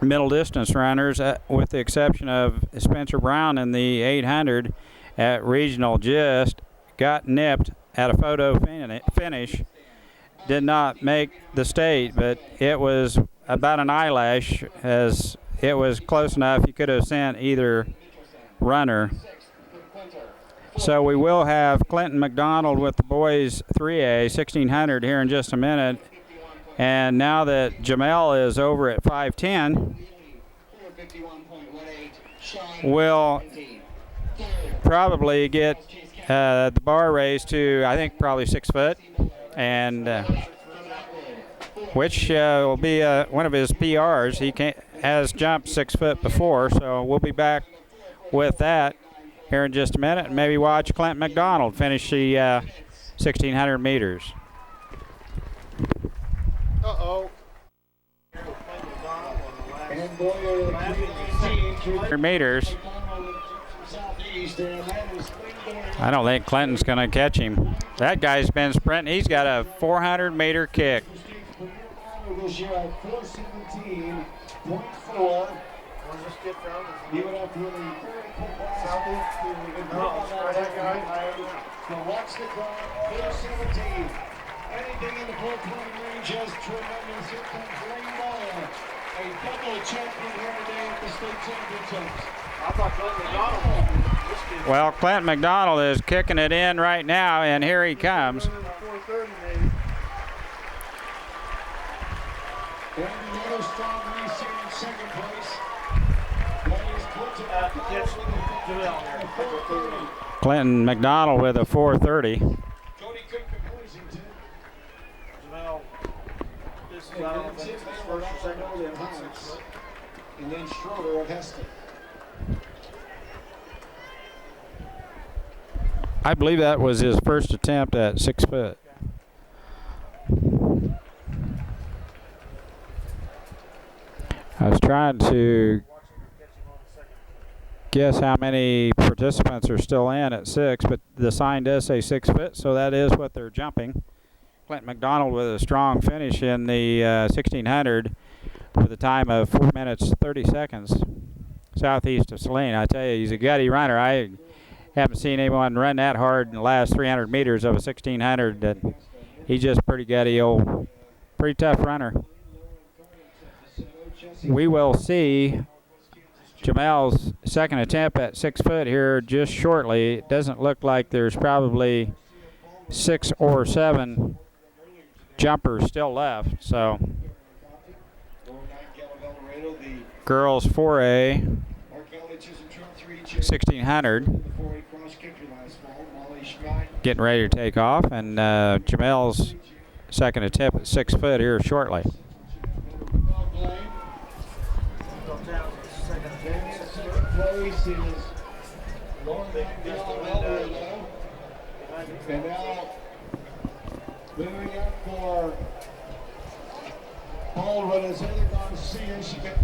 middle distance runners with the exception of Spencer Brown in the 800 at regional. Just got nipped at a photo finish. Did not make the state, but it was about an eyelash, as it was close enough you could have sent either runner. So we will have Clinton McDonald with the boys 3A 1600 here in just a minute. And now that Jamel is over at 5'10", we'll probably get the bar raised to, I think, probably 6 foot, and which will be one of his PRs. He has jumped 6 foot before, so we'll be back with that here in just a minute, and maybe watch Clinton McDonald finish the 1600 meters. Uh-oh. 100 meters. I don't think Clinton's going to catch him. That guy's been sprinting. He's got a 400-meter kick. Anything in the 420 range has tremendous. Here comes Lane Ball, a double champion here today at the state championships. I thought Clinton McDonald. Well, Clinton McDonald is kicking it in right now, and here he comes. Another strong race here in second place. Clinton McDonald with a 4:30. Cody Cook of Pleasanton. Jamel, this is, I don't know if it's his first or second. And then Schroeder of Heston. I believe that was his first attempt at 6 foot. I was trying to guess how many participants are still in at 6, but the sign does say 6 foot, so that is what they're jumping. Clinton McDonald with a strong finish in the 1600 with a time of 4 minutes 30 seconds. Southeast of Saline. I tell you, he's a gutty runner. I haven't seen anyone run that hard in the last 300 meters of a 1600. That he's just pretty gutty, pretty tough runner. We will see Jamel's second attempt at 6 foot here just shortly. It doesn't look like there's probably 6 or 7 jumpers still left. So girls 4A 1600 getting ready to take off, and Jamel's second attempt at 6 foot here shortly. And now moving up for Baldwin is Heather Garcia. She got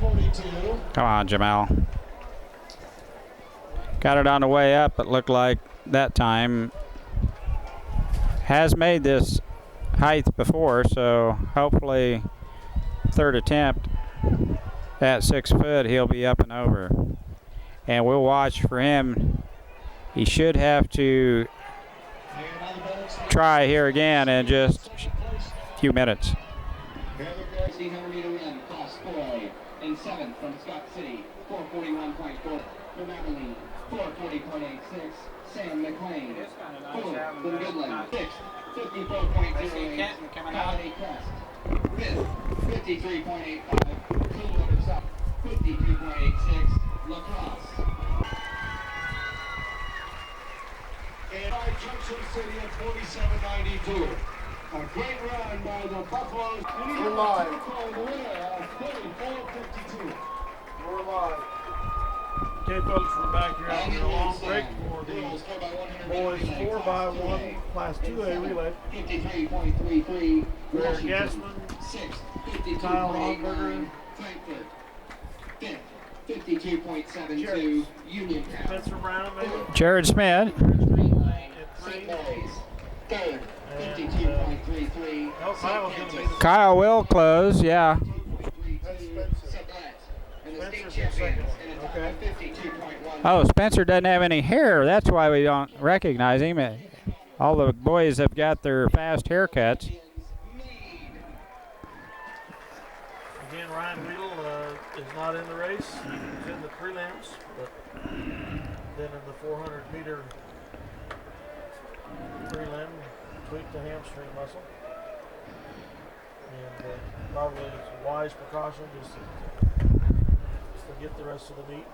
242. Come on, Jamal. Got it on the way up, it looked like that time. Has made this height before, so hopefully third attempt at 6 foot he'll be up and over. And we'll watch for him. He should have to try here again in just a few minutes. 1600 meter run, class 4A. In 7th from Scott City, 441.4. From Abilene, 440.86. Sam McLean. 4th from Goodland, 6th, 54.08. Holiday Crest. 5th, 53.85. Clearwater South, 52.86. Lacrosse. And by Junction City at 47.92. A great run by the Buffaloes. We're live. The winner of 34.52. We're live. Okay, folks, we're back here after a long break for the boys 4x1 Class 2A relay. 53.33. Greg Gassman, 6th, Kyle Longberger, 52.89. Frankfurt. 5th, 52.72. Union Town. Spencer Brown, maybe. Jared Smith. St. Mary's. 3rd, 52.33. Oh, Kyle's going to be the Kyle will close, yeah. And the state Spencer's in champions second. in a time of 52.1. Oh, Spencer doesn't have any hair. That's why we don't recognize him. All the boys have got their fast haircuts. Again, Ryan Weedle is not in the race. He's in the prelims, but then in the 400 meter prelim, tweaked the hamstring muscle. And probably it's a wise precaution just to get the rest of the meet.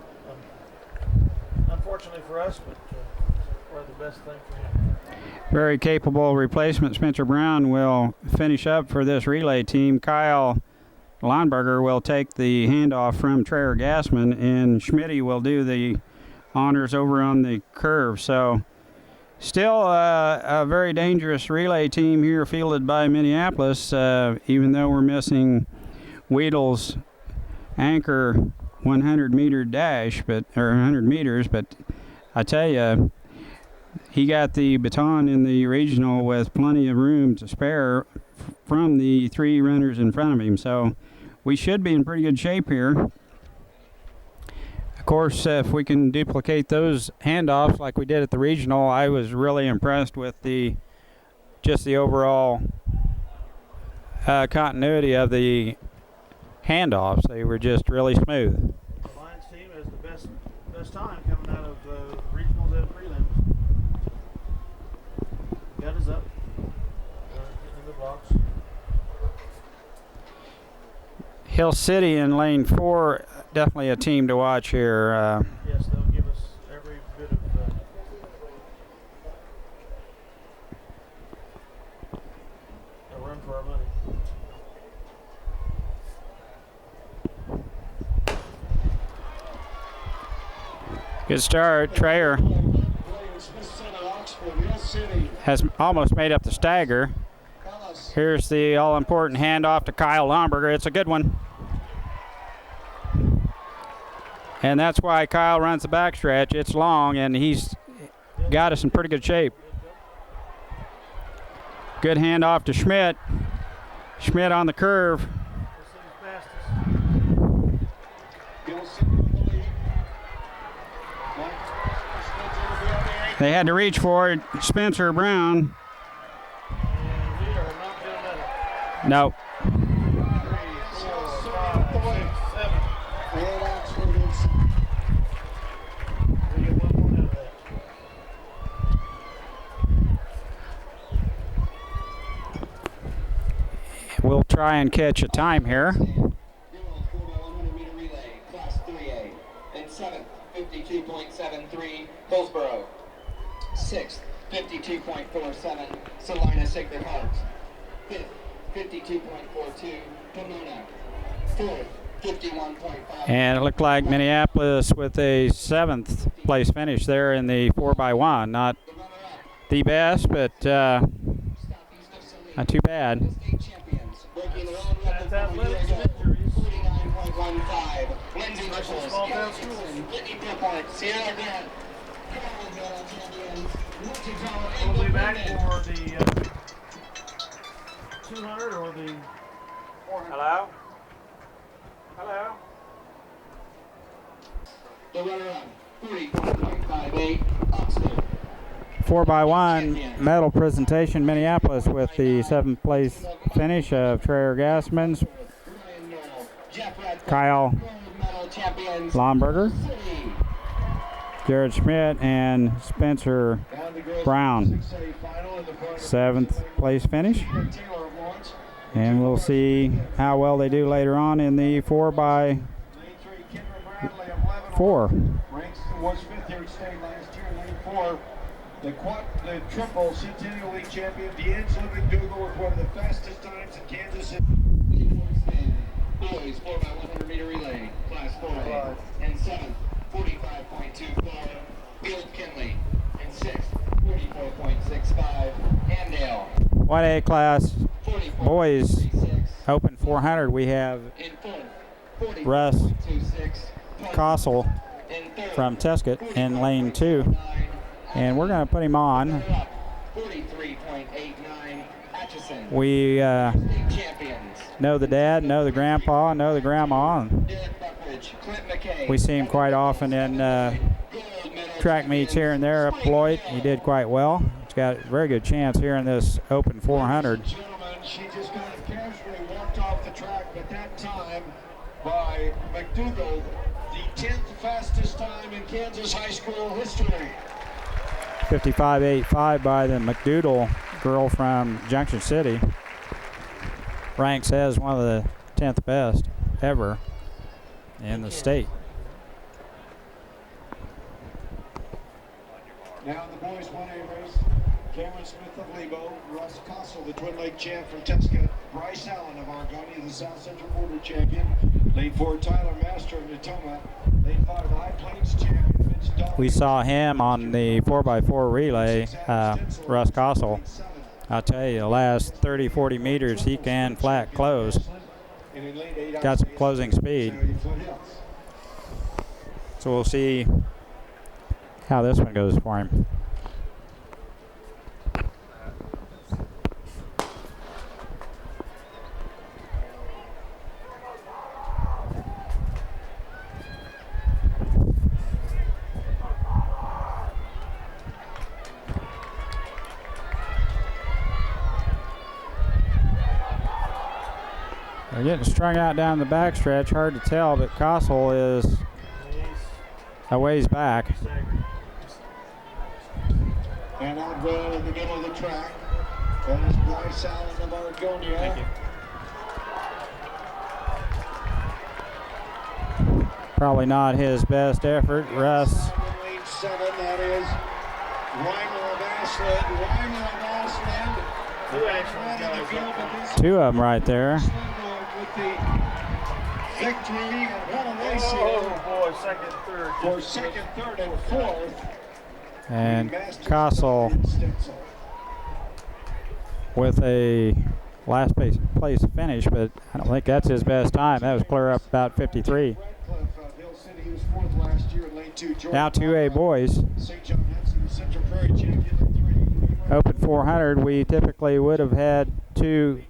Unfortunately for us, but probably the best thing for him. Very capable replacement. Spencer Brown will finish up for this relay team. Kyle Lonberger will take the handoff from Trayer Gassman, and Schmitty will do the honors over on the curve. So still a very dangerous relay team here fielded by Minneapolis, even though we're missing Weedle's anchor 100-meter dash, or 100 meters. But I tell you, he got the baton in the regional with plenty of room to spare from the 3 runners in front of him. So we should be in pretty good shape here. Of course, if we can duplicate those handoffs like we did at the regional, I was really impressed with just the overall continuity of the handoffs. They were just really smooth. The Lions team has the best time coming out of regionals and prelims. Gun is up. Getting in the box. Hill City in lane 4, definitely a team to watch here. Yes, they'll give us every bit of a run for our money. Good start. Trayer has almost made up the stagger. Here's the all-important handoff to Kyle Lomberger. It's a good one. And that's why Kyle runs the backstretch. It's long, and he's got us in pretty good shape. Good handoff to Schmidt. Schmidt on the curve. They had to reach for it. Spencer Brown. Nope. We'll try and catch a time here. 4x100 meter relay, class 3A. In 7th, 52.73, Hillsborough. 6th, 52.47, Salina Sacred Heart. 5th, 52.42, Pomona. 4th, 51.5. And it looked like Minneapolis with a 7th place finish there in the 4x1. Not the best, but not too bad. State champions, breaking their own record with athletics and injuries. 49.15. Lindsay Especially Nichols, small town Karen schools. Gibson, Whitney Brookhart, Sierra Grant, Carroll Medal champions, Wichita, We'll be and back Brandon. for the 200 or the 400. Hello? Hello? The runner-up, 45.58, Oxford. 4x1 medal presentation, Minneapolis, with the 7th place finish of Traer Gassman's, Ryan Knoll, Jeff Radcliffe, Kyle gold medal champions, Lomberger, City. Jared Schmidt, and Spencer Brown. 7th place finish. And we'll see how well they do later on in the 4x4. Ranks was 5th here at state last year in lane 4. The triple Centennial League champion D'Angelo McDougal with one of the fastest times in Kansas City. Boys 4x100 meter relay, class 4A. And 7th, 45.24, Field Kinley. And 6th, 44.65, Andale. 1A class 44.36. boys open 400. We have In 4th, Russ 40.26, Kossel in 3rd, from Tuscott in lane 2. And we're going to put him on. 43.89, Atchison. We State champions. know the dad, know the grandpa, know the grandma. And Derek Buckridge, Clint McKay. we see him quite often in Gold medal track meets here and there up Beloit. He did quite well. He's got a very good chance here in this open 400. Gentlemen, she just kind of casually walked off the track, but that time by McDougal, the 10th fastest time in Kansas high school history. 55.85 by the McDougal girl from Junction City. Ranks as one of the 10th best ever in the state. Now the boys 1A race. Cameron Smith of Lebo, Russ Kossel, the Twin Lake champ from Tuscany, Bryce Allen of Argonia, the South Central Border champion, lane 4 Tyler Master of Natoma, lane 5 the High Plains champion, Vince Dahl. We saw him on the 4x4 relay, Russ Kossel. I'll tell you, the last 30, 40 meters, he can flat close. And in lane 8, Got some closing speed. So we'll see how this one goes for him. They're getting strung out down the backstretch. Hard to tell, but Kossel is a ways back. And out well in the middle of the track. That is Bryce Allen of Argonia. Thank you. Probably not his best effort. Russ. Lane 7, that is Reimer of Ashland. Reimer of Ashland. Two actually. Two of them right there. With the victory and what a race Oh boy, second, third. for second, third, and fourth. And Kossel with a last place finish, but I don't think that's his best time. That was clear up about 53. Now 2A boys. St. John Henson, Central Prairie champion. Open 400, we typically would have had two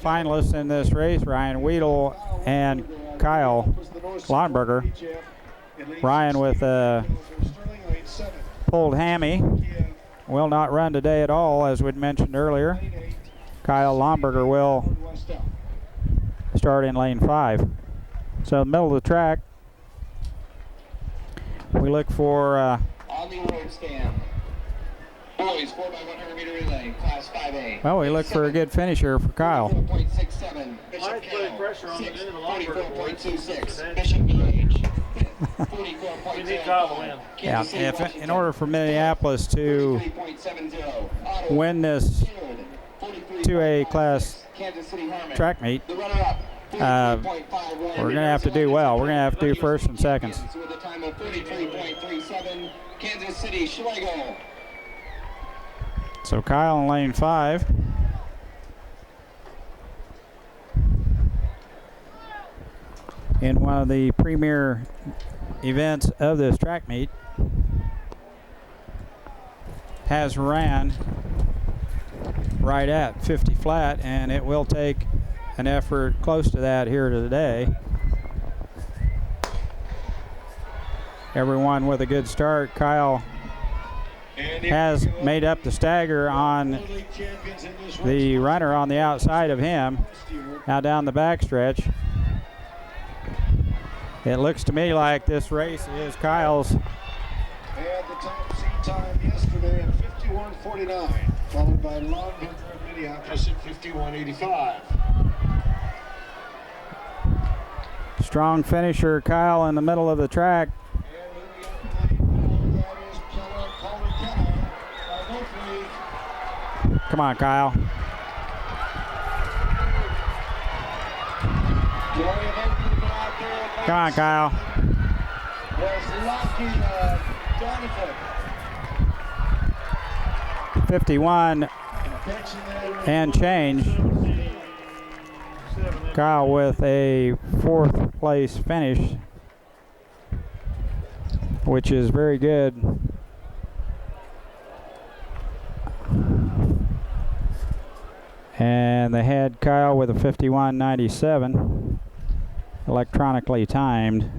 finalists in this race, Ryan Weedle and Kyle Lomberger. Ryan with a pulled hammy, will not run today at all, as we'd mentioned earlier. Kyle Lomberger will start in lane 5. So middle of the track, we look for On the award stand. Boys 4x100 meter relay, class 5A. well, we look for a good finisher for Kyle. 4.67, Bishop Might put pressure on the end of the Lomberger boys. 44.26, Bishop BH. 44.0. We need Kyle to win. Yeah, if in order for Minneapolis to 43.70. win this 2A class Kansas City Harmon. track meet, The runner-up. we're going to have to do well. We're going to have to do first and seconds. With a time of 33.37, Kansas City Schlegel. So Kyle in lane 5. in one of the premier events of this track meet, has ran right at 50 flat, and it will take an effort close to that here today. Everyone with a good start. Kyle has made up the stagger on the runner on the outside of him. Now down the backstretch. It looks to me like this race is Kyle's. And the top seed time yesterday at 51:49, followed by Longberger of Minneapolis at 51:85. Strong finisher, Kyle, in the middle of the track. Come on, Kyle. Come on, Kyle. 51 and change. Kyle with a 4th place finish, which is very good. And they had Kyle with a 51.97, electronically timed.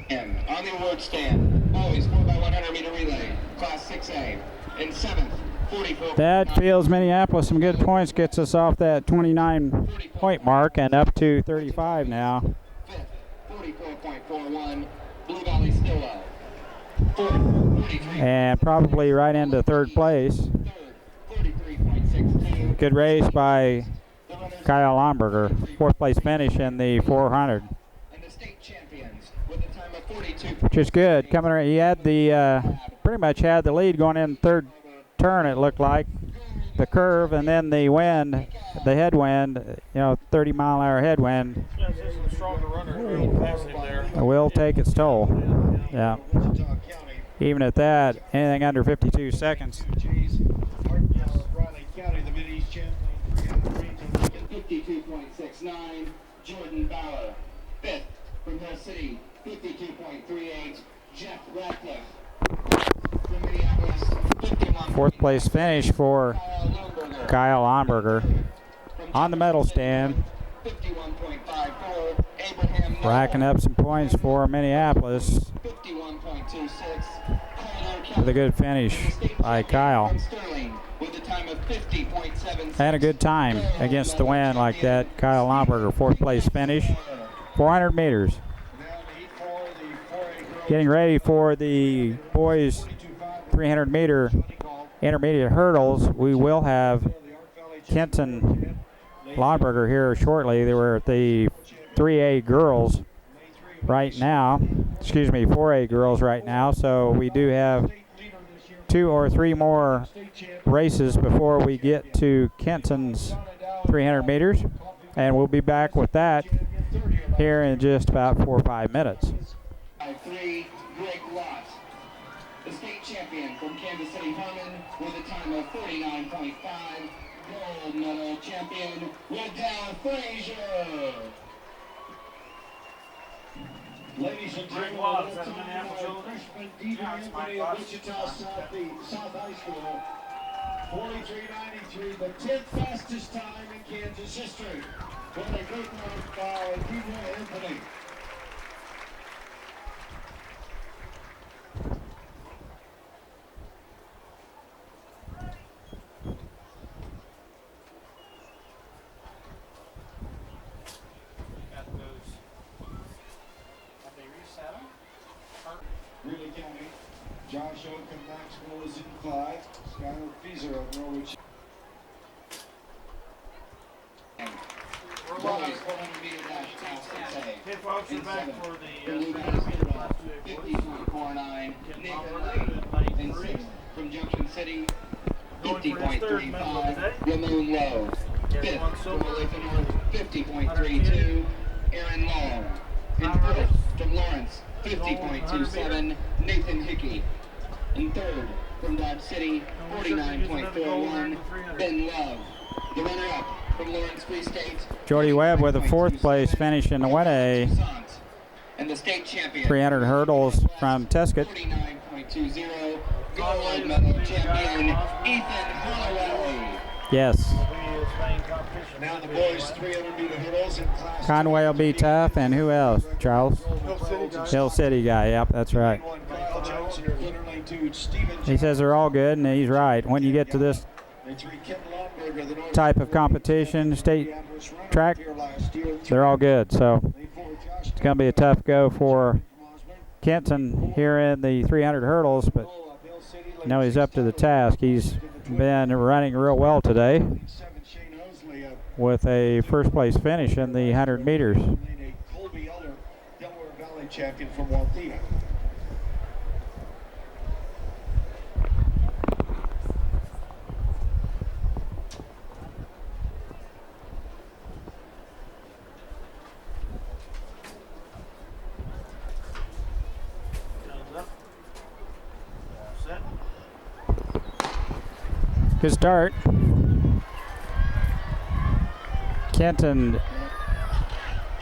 And on the award stand, boys 4x100 meter relay, class 6A, in 7th, 44. That fields Minneapolis some good points, gets us off that 29 point mark and up to 35 now. 5th, 44.41, Blue Valley Stillwell. 4th, 43. And probably right into 3rd place. 3rd, 43.62. Good race by Kyle Lomberger. 4th place finish in the 400. And the state champions with a time of 42. Which is good. Coming around, he had the pretty much had the lead going in 3rd turn, it looked like. The curve and then the wind, the headwind, 30-mile-an-hour headwind. Yeah, it's just a stronger runner. Really passive there. Will take its toll. Yeah. Even at that, anything under 52 seconds. 52.69, Jordan Bauer. 5th from Hill City, 52.38, Jeff Radcliffe. From Minneapolis, 51. 4th place finish for Kyle Lomberger. On the medal stand. 51.54, Abraham Racking up some points for Minneapolis 51.26, with a good finish by Kyle. with a time of 50.76. Had a good time against the wind like that. Kyle Lomberger, 4th place finish. 400 meters. Getting ready for the boys 300 meter intermediate hurdles. We will have Kenton Lomberger here shortly. They were at the 3A girls right now. 4A girls right now. So we do have 2 or 3 more races before we get to Kenton's 300 meters. And we'll be back with that here in just about 4 or 5 minutes. 3, Greg Lott, the state champion from Kansas City Harmon with a time of 49.5. Gold medal champion, Liddell Frazier. Ladies and Greg gentlemen, Watts, that's Minneapolis children. freshman D1 of Wichita South High School, 43.93, the 10th fastest time in Kansas history. With a good run by Deidre Anthony. Greeley County, Josh Oak and Maxwell is in 5. Skylar Fieser of Norwich. Boys 400 meter dash class 6A. Okay, folks, we're back for the Blue 300 Valley meter class 2A boys. 50.49, Nathan Lomberger Lane at in 93. 6th from Junction City, Going for his 3rd medal of the 50.35, day. Ramon Lowe. Gets 5th one from silver. Olathe North, 50.32, Aaron Long. In 4th from Lawrence, 50.27, Nathan Hickey. In 3rd from Dodge City, 49.41, Ben Love. The runner-up, from Lawrence Free State. Jordy Webb with a 4th place finish in the 1A. And the state champion. 300 hurdles from Tuscott. 49.20. Gold medal champion Ethan Holloway. Yes. Now the boys 300-meter hurdles in class. Conway will be tough, and who else, Charles? Hill City guy, yep, that's right. He says they're all good, and he's right. When you get to this type of competition, state track, they're all good. So it's going to be a tough go for Kenton here in the 300 hurdles, but you know he's up to the task. He's been running real well today with a 1st place finish in the 100 meters. Champion from Walthea. Good start. Kenton,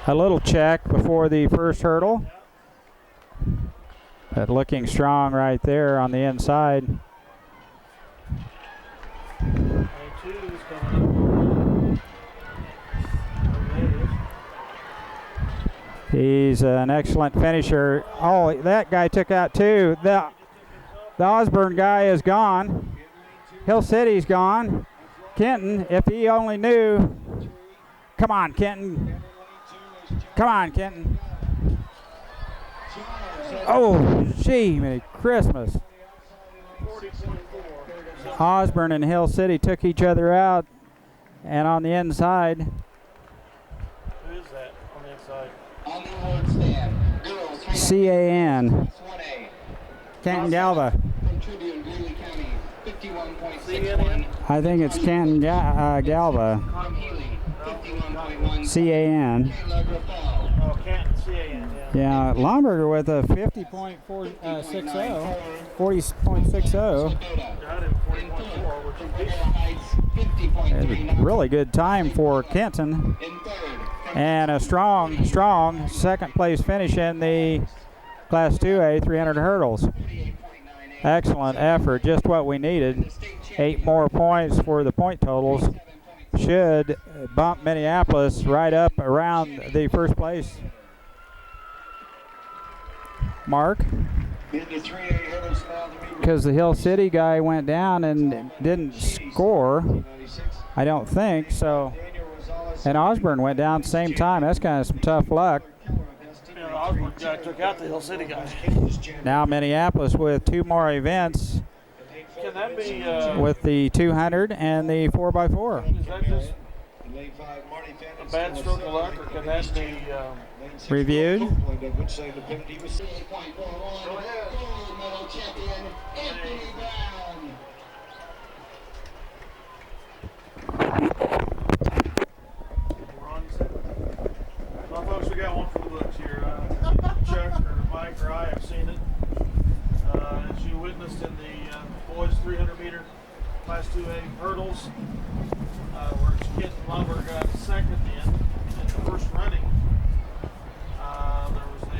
a little check before the first hurdle, but looking strong right there on the inside. He's an excellent finisher. Oh, that guy took out 2. The Osborne guy is gone. Hill City's gone. Kenton, if he only knew. Come on, Kenton. Come on, Kenton. Oh, gee, Merry Christmas. Osborne and Hill City took each other out, and on the inside. Who is that on the inside? On the award stand, girls CAN. Canton Galva. from Tribune, Greeley County, 51.61. I think it's Canton Galva. From Healy, 51.1. CAN. Kayla Graffel. Oh, Canton, CAN, yeah. Yeah, Lomberger with a 50.60. 40.60. Got him 40.4, which is decent. Heights, 50.39. Really good time for Kenton. In third, And a strong 2nd place finish in the Class 2A 300 hurdles. Excellent effort, just what we needed. 8 more points for the point totals. Should bump Minneapolis right up around the 1st place mark. Because the Hill City guy went down and didn't score, I don't think so. And Osborne went down at the same time. That's kind of some tough luck. Yeah, the Osborne guy took out the Hill City guy. Now Minneapolis with 2 more events, Can that be with the 200 and the 4x4. is that just a bad stroke of luck, or can that be Reviewed. gold medal champion Anthony Brown. Well, folks, we got one for the books here. Chuck or Mike or I have seen it. As you witnessed in the boys 300-meter Class 2A hurdles, where Kent Lumber got 2nd in the first running. There was a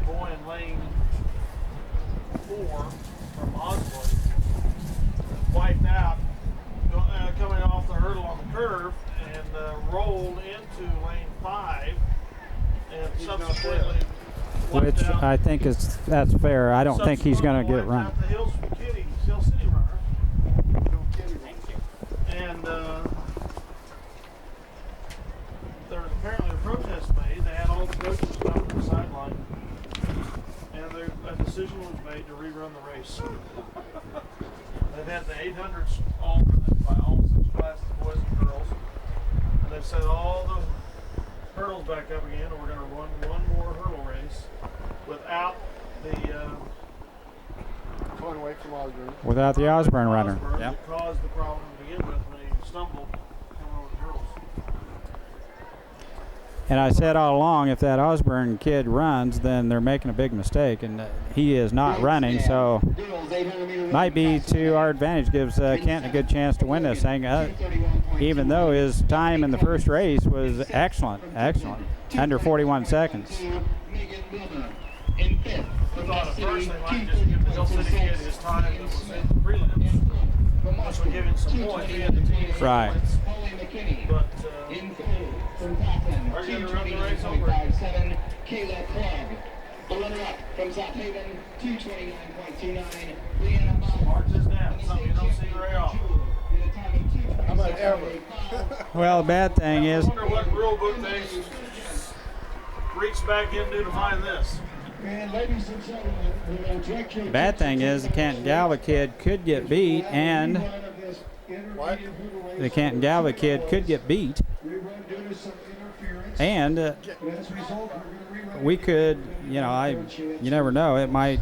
boy in lane 4 from Osborne wiped out coming off the hurdle on the curve and rolled into lane 5 and subsequently Which I think that's fair. I don't think he's going to get run. The Hill City runner. And there was apparently a protest made. They had all the coaches come to the sideline, and a decision was made to rerun the race. They've had the 800s all run by all 6 classes, boys and girls, and they've set all the hurdles back up again, and we're going to run one more hurdle race without the Going away from Osborne. Without the Osborne runner. Osborne Yep. that caused the problem to begin with when he stumbled coming over the hurdles. And I said all along, if that Osborne kid runs, then they're making a big mistake, and he is not running, so might be to our advantage. Gives Kent a good chance to win this thing. even though his time in the first race was excellent, under 41 seconds. In fifth, I thought at first they might just give the Hill City kid his time that was in the prelims. Once we give him some points, we had the team Right. points. But in third, from Paxton, are you going to run the race over? 229.57, Kayla Klug. The runner-up from South Haven, 229.29, Leanna Bauer. Mark this down, something you don't see very often. How about ever? Well, the bad thing I is, wonder what rule book they reached back into to find this. And ladies and gentlemen, we will direct your bad thing is the Canton Galva kid could get beat, and What? the Canton Galva kid could get beat, rerun due to some interference. and As a result, we're going to rerun we could, you never know. It might.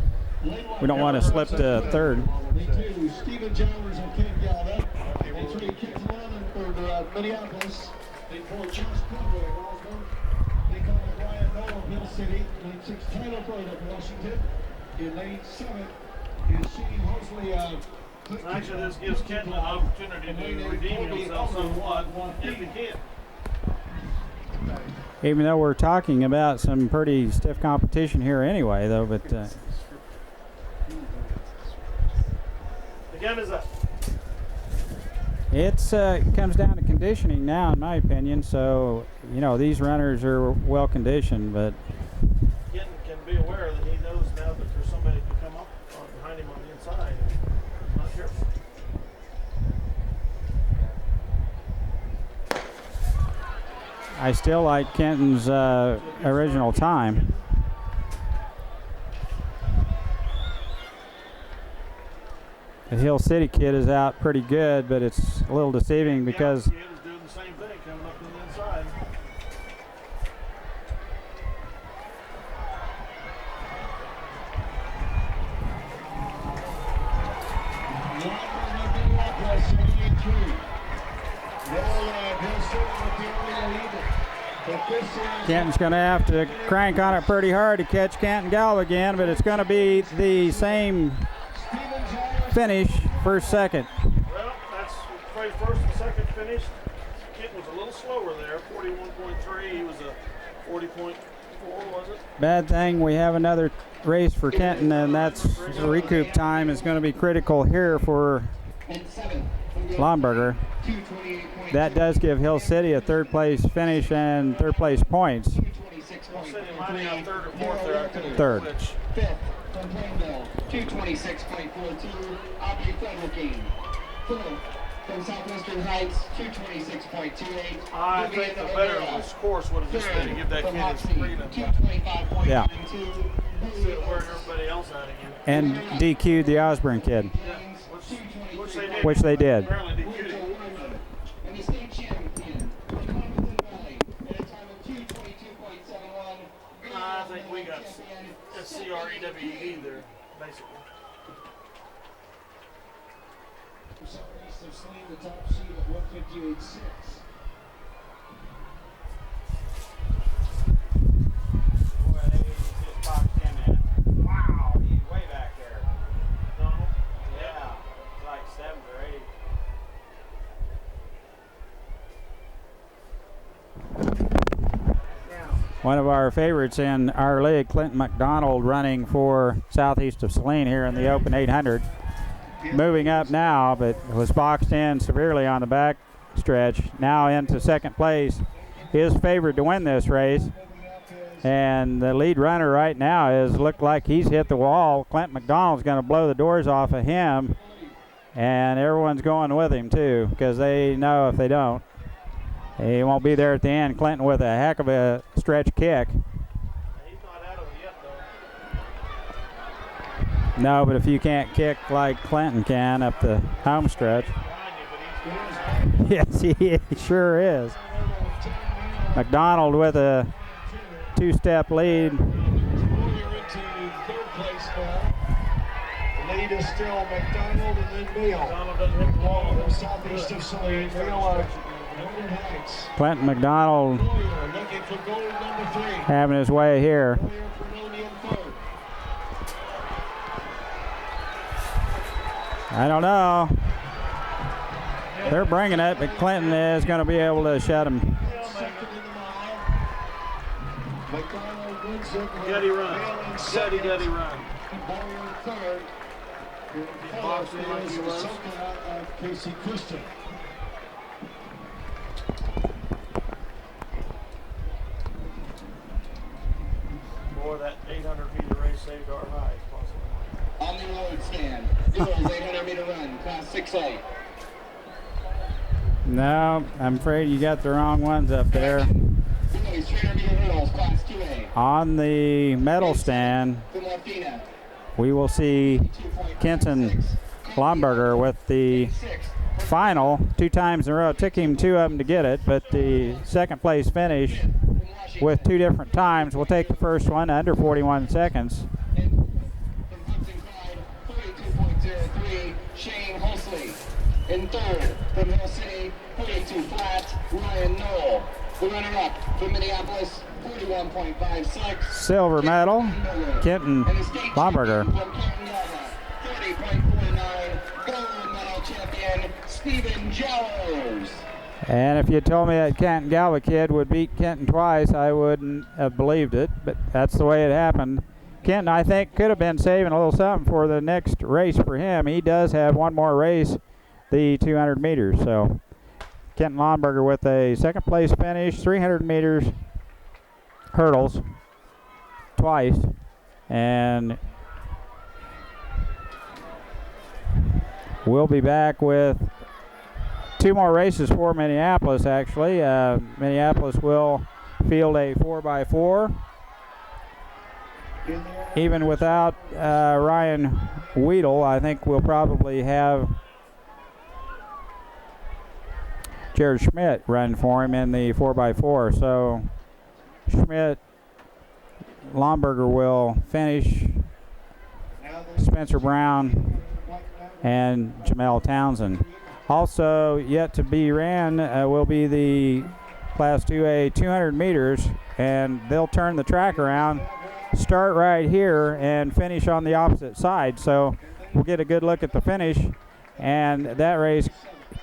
We don't want to slip to third. They do. Stephen Jowers of Ken Galva. And three kids for Minneapolis. They four Josh Conway of Osborne. They call Brian Noel of Hill City. Lane 6 Tyler Bird of Washington. In lane 7 is Shane Mosley of Clinton. Actually, this gives Kenton an opportunity to redeem himself somewhat if he can. Even though we're talking about some pretty stiff competition here anyway, though, but The gun is up. it comes down to conditioning now, in my opinion. So, these runners are well conditioned, but Kenton can be aware that he knows now that there's somebody who can come up behind him on the inside. He's not careful. I still like Kenton's original time. The Hill City kid is out pretty good, but it's a little deceiving because The kid is doing the same thing, coming up to the inside. Kenton's going to have to crank on it pretty hard to catch Canton Galva again, but it's going to be the same finish, first, second. Well, that's first and second finished. Kenton was a little slower there, 41.3. He was a 40.4, was it? Bad thing, we have another race for Kenton, and that's the recoup time is going to be critical here for Lomberger. That does give Hill City a third place finish and third place points. Hill City might have got third or fourth there. I couldn't Third. which. Fifth from Plainville, 226.42, Aubrey Frederick. Fourth from Southwestern Heights, 226.28. I think the better of this course would have just been to give that kid his freedom. 225.92. Yeah. Instead of wearing everybody else out again. And DQ'd the Osborne kid, Yeah, which they did. which they did. Apparently DQ'd him. And the state champion from Cumberland Valley at a time of 222.71. I think we got SCREWE there, basically. Southeast of Saline, the top seed at 158.6. Wow, he's way back there. Donald? Yeah, it's like 7th or 8th. One of our favorites in our league, Clinton McDonald, running for Southeast of Saline here in the Open 800. Moving up now, but was boxed in severely on the back stretch. Now into second place. Is favored to win this race. And the lead runner right now is looked like he's hit the wall. Clinton McDonald's going to blow the doors off of him. And everyone's going with him too, because they know if they don't, he won't be there at the end. Clinton with a heck of a stretch kick. He's not out of it yet, though. No, but if you can't kick like Clinton can up the home stretch. Behind you, but he's Yes, he sure is. McDonald with a two-step lead. We're into third place now. The lead is still McDonald and then Mayo. Donald doesn't hit the wall. From southeast of Saline, Mayo Northern Heights. Clinton McDonald Boyer looking for goal number 3. having his way here. Boyer Pernodian third. I don't know. They're bringing it, but Clinton is going to be able to shut him. Gutty run. Gutty run. Boxing like he was. Casey Christian. Boy, that 800-meter race saved our lives, possibly. On the road stand, girls 800-meter run, class 6A. No, I'm afraid you got the wrong ones up there. Boys 300-meter hurdles, class 2A. On the medal stand, From Latina, we will see Kenton Lomberger with the final 2 times in a row. It took him 2 of them to get it, but the second place finish with 2 different times. We'll take the first one under 41 seconds. and from Hudson Clyde, 42.03, Shane Hulsley. In third, from Hill City, 42 flat, Ryan Knoll. The runner-up from Minneapolis, 41.56. Silver medal, Kenton And the state Lomberger. champion from Canton Galva, 30.49. Gold medal champion, Stephen Jowers. And if you told me that Canton Galva kid would beat Kenton twice, I wouldn't have believed it, but that's the way it happened. Kenton, I think, could have been saving a little something for the next race for him. He does have one more race, the 200 meters. So Kenton Lomberger with a second place finish, 300 meters hurdles twice. And we'll be back with 2 more races for Minneapolis, actually. Minneapolis will field a 4x4. Even without Ryan Weedle, I think we'll probably have Jared Schmidt run for him in the 4x4. So Schmidt, Lomberger will finish, Spencer Brown, and Jamel Townsend. Also yet to be ran will be the Class 2A 200 meters, and they'll turn the track around, start right here, and finish on the opposite side. So we'll get a good look at the finish, and that race,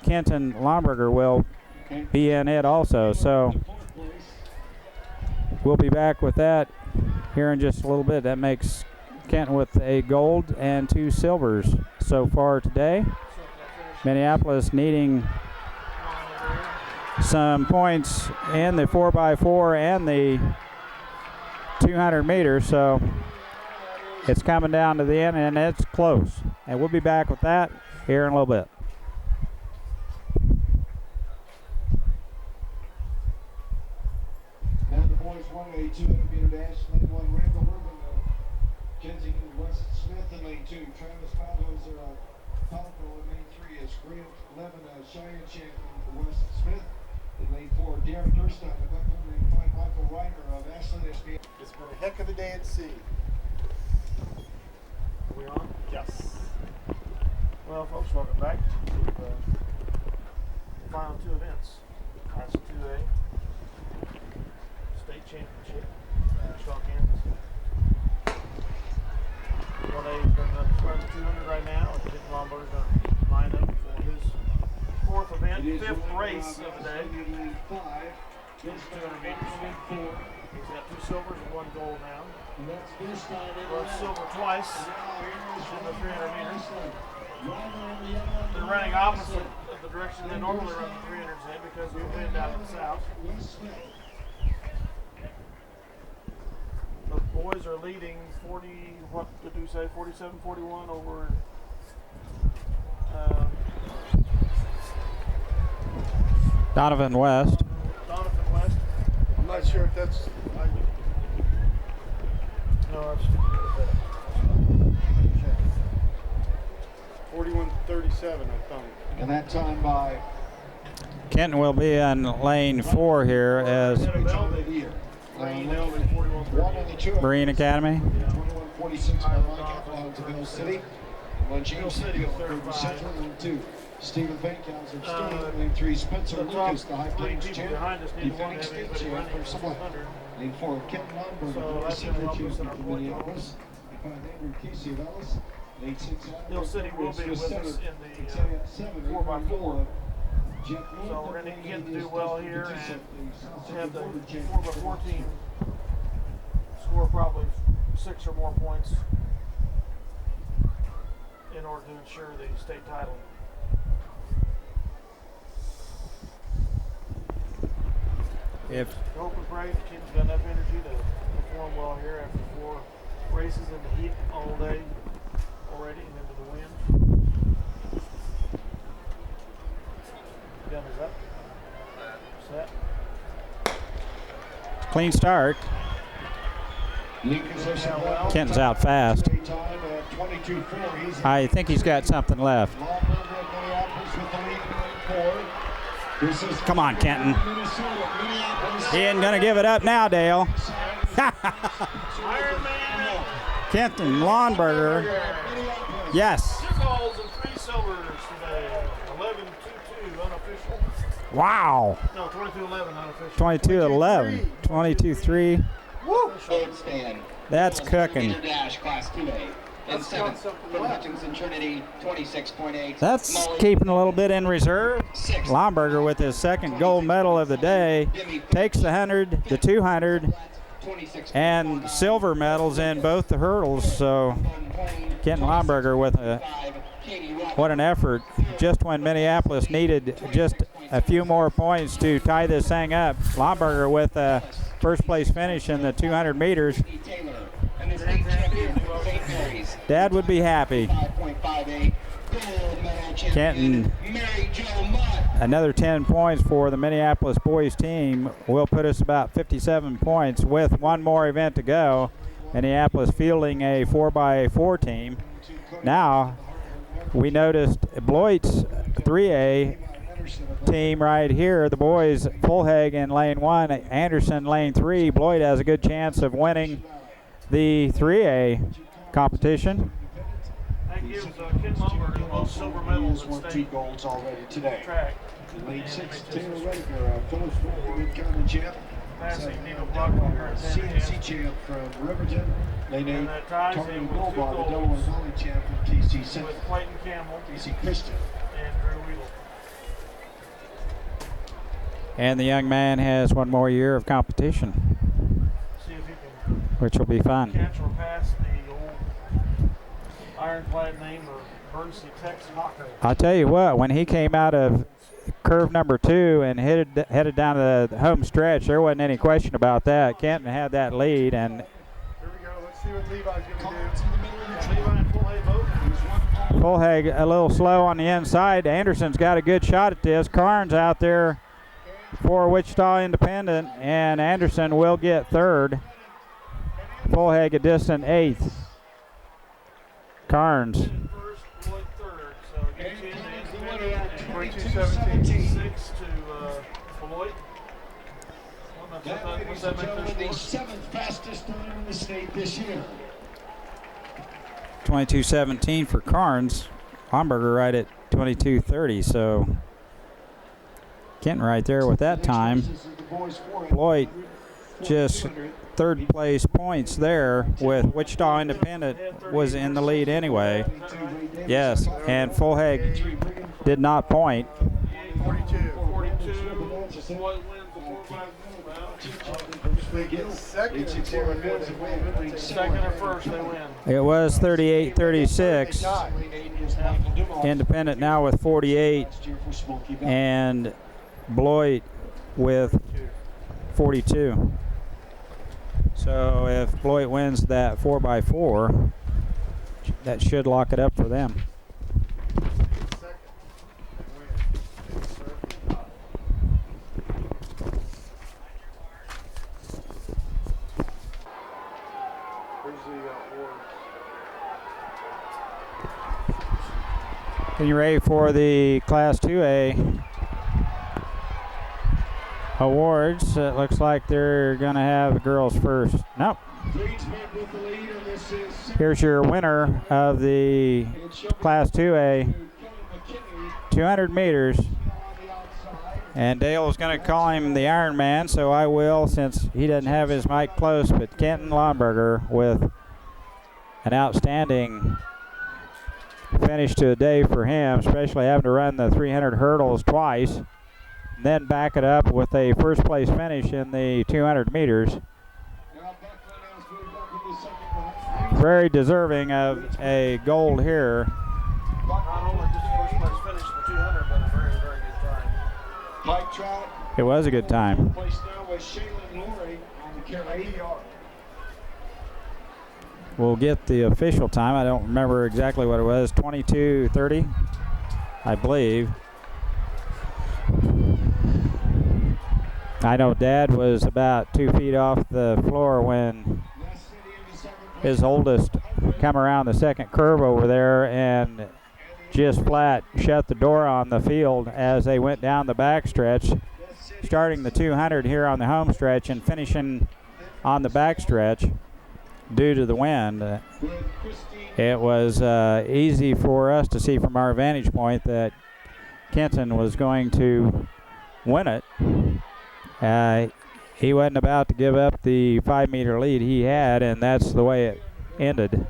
Kenton Lomberger will be in it also. So we'll be back with that here in just a little bit. That makes Kenton with a gold and 2 silvers so far today. Minneapolis needing some points in the 4x4 and the 200 meters, so it's coming down to the end, and it's close. And we'll be back with that here in a little bit. Now the boys 1A 200-meter dash, lane 1 Randall Rubin, Kensington West Smith in lane 2, Travis Baldhoser, Palco in lane 3 is Grant Levin, Cheyenne champion West Smith. In lane 4, Darren Durstein, Buckland, lane 5, Michael Reiner of Ashland SB. It's been a heck of a day at sea. Are we on? Yes. Well, folks, welcome back to the final 2 events. Class 2A State Championship, Wichita, Kansas. 1A is going to run the 200 right now, and Kenton Lomberger is going to line up for his 4th event, 5th race of the day. Lane 5, 200 meters. He's got 2 silvers and 1 gold now. and that's Durstein in Both silver twice in the 300 meters. They're running opposite of the direction they normally run the 300s in because of the wind out of the south. The boys are leading 40, what did we say, 47-41 over Donovan West. Donovan West. I'm not sure if that's. No, that's 41-37, I thought. And that time by Kenton will be in lane 4 here as Marine Academy. 21:46 by Mike Applehouse of Hill City. One James City, Central, lane 2. Stephen Bankhouse of Stone, lane 3. Spencer Lucas, the High Plains champ. Defending state champ from Sublette. Lane 4, Kenton Lomberger, the senior champion from Minneapolis. Lane 5, Andrew Casey of Ellis. Lane 6, Hill City will be with us in the 4x4. So we're going to get to do well here and have the 4x4 team score probably 6 or more points in order to ensure the state title. If Hope and pray the kid's got enough energy to perform well here after 4 races in the heat all day already and into the wind. Gun is up. Set. clean start. Kenton's out fast. I think he's got something left. Come on, Kenton. He ain't gonna give it up now, Dale. Kenton Lawnberger. Yes. 2 golds and 3 silvers today. 11-2-2 unofficial. Wow. No, 22-11 unofficial. 22-11. 22-3. Woo! Third stand. That's cooking. Leader dash class 2A. And 7th from Hutchinson Trinity, 26.8. That's keeping a little bit in reserve. Lawnberger with his second gold medal of the day takes the 100, the 200, and silver medals in both the hurdles. So Kenton Lawnberger with what an effort. Just when Minneapolis needed just a few more points to tie this thing up, Lawnberger with a first place finish in the 200 meters. Dad would be happy. Kenton, another 10 points for the Minneapolis boys team will put us about 57 points with one more event to go. Minneapolis fielding a 4x4 team. Now, we noticed Bloit's 3A team right here. The boys, Fulhag in lane 1, Anderson lane 3. Bloit has a good chance of winning the 3A competition. That gives Ken Lawnberger both silver medals Won at 2 state golds already today. track. Lane 6, Taylor Rediger, Phillips Mid-County champ. Passing Needle Blockberger at 10 CNC champ from Riverton. Lane 8, And that ties Tony him with 2 Goldbar, the golds Delaware Valley champ from KC Center. with Clayton Campbell KC Christian. and Drew Weedle. And the young man has one more year of competition, See if he can which will be fun. catch or pass the old ironclad name of Bernstein, Texas. I'll tell you what, when he came out of curve number 2 and headed down to the home stretch, there wasn't any question about that. Kenton had that lead, and Here we go. Let's see what Levi's going to do. Levi and Fulhag both. Fulhag a little slow on the inside. Anderson's got a good shot at this. Carnes out there for Wichita Independent, and Anderson will get 3rd. Fulhag a distant 8th. Carnes. First, Floyd 3rd. So it gets in the Independent and 22-17. 6 to Floyd. What's that make The their score? 7th fastest time in the state this year. 22-17 for Carnes. Homburger right at 22-30, so Kenton right there with that time. Floyd just 3rd place points there with Wichita Independent was in the lead anyway. Yes, and Fulhag did not point. 42. Floyd wins the 4-5 Second or first, they win. It was 38-36. Independent now with 48, and Bloit with 42. So if Bloit wins that 4x4, that should lock it up for them. Getting ready for the Class 2A awards. It looks like they're going to have the girls first. Nope. Here's your winner of the Class 2A 200 meters. And Dale is going to call him the Iron Man, so I will since he doesn't have his mic close. But Kenton Lawnberger with an outstanding finish to a day for him, especially having to run the 300 hurdles twice, and then back it up with a first place finish in the 200 meters. Very deserving of a gold here. Not only just first place finish in the 200, but a very, very good time. Mike Trout. It was a good time. Place now with Shaylin Laurie on the carry yard. We'll get the official time. I don't remember exactly what it was. 22:30, I believe. I know Dad was about 2 feet off the floor when his oldest come around the second curve over there and just flat shut the door on the field as they went down the back stretch, starting the 200 here on the home stretch and finishing on the back stretch due to the wind. It was easy for us to see from our vantage point that Kenton was going to win it. He wasn't about to give up the 5-meter lead he had, and that's the way it ended.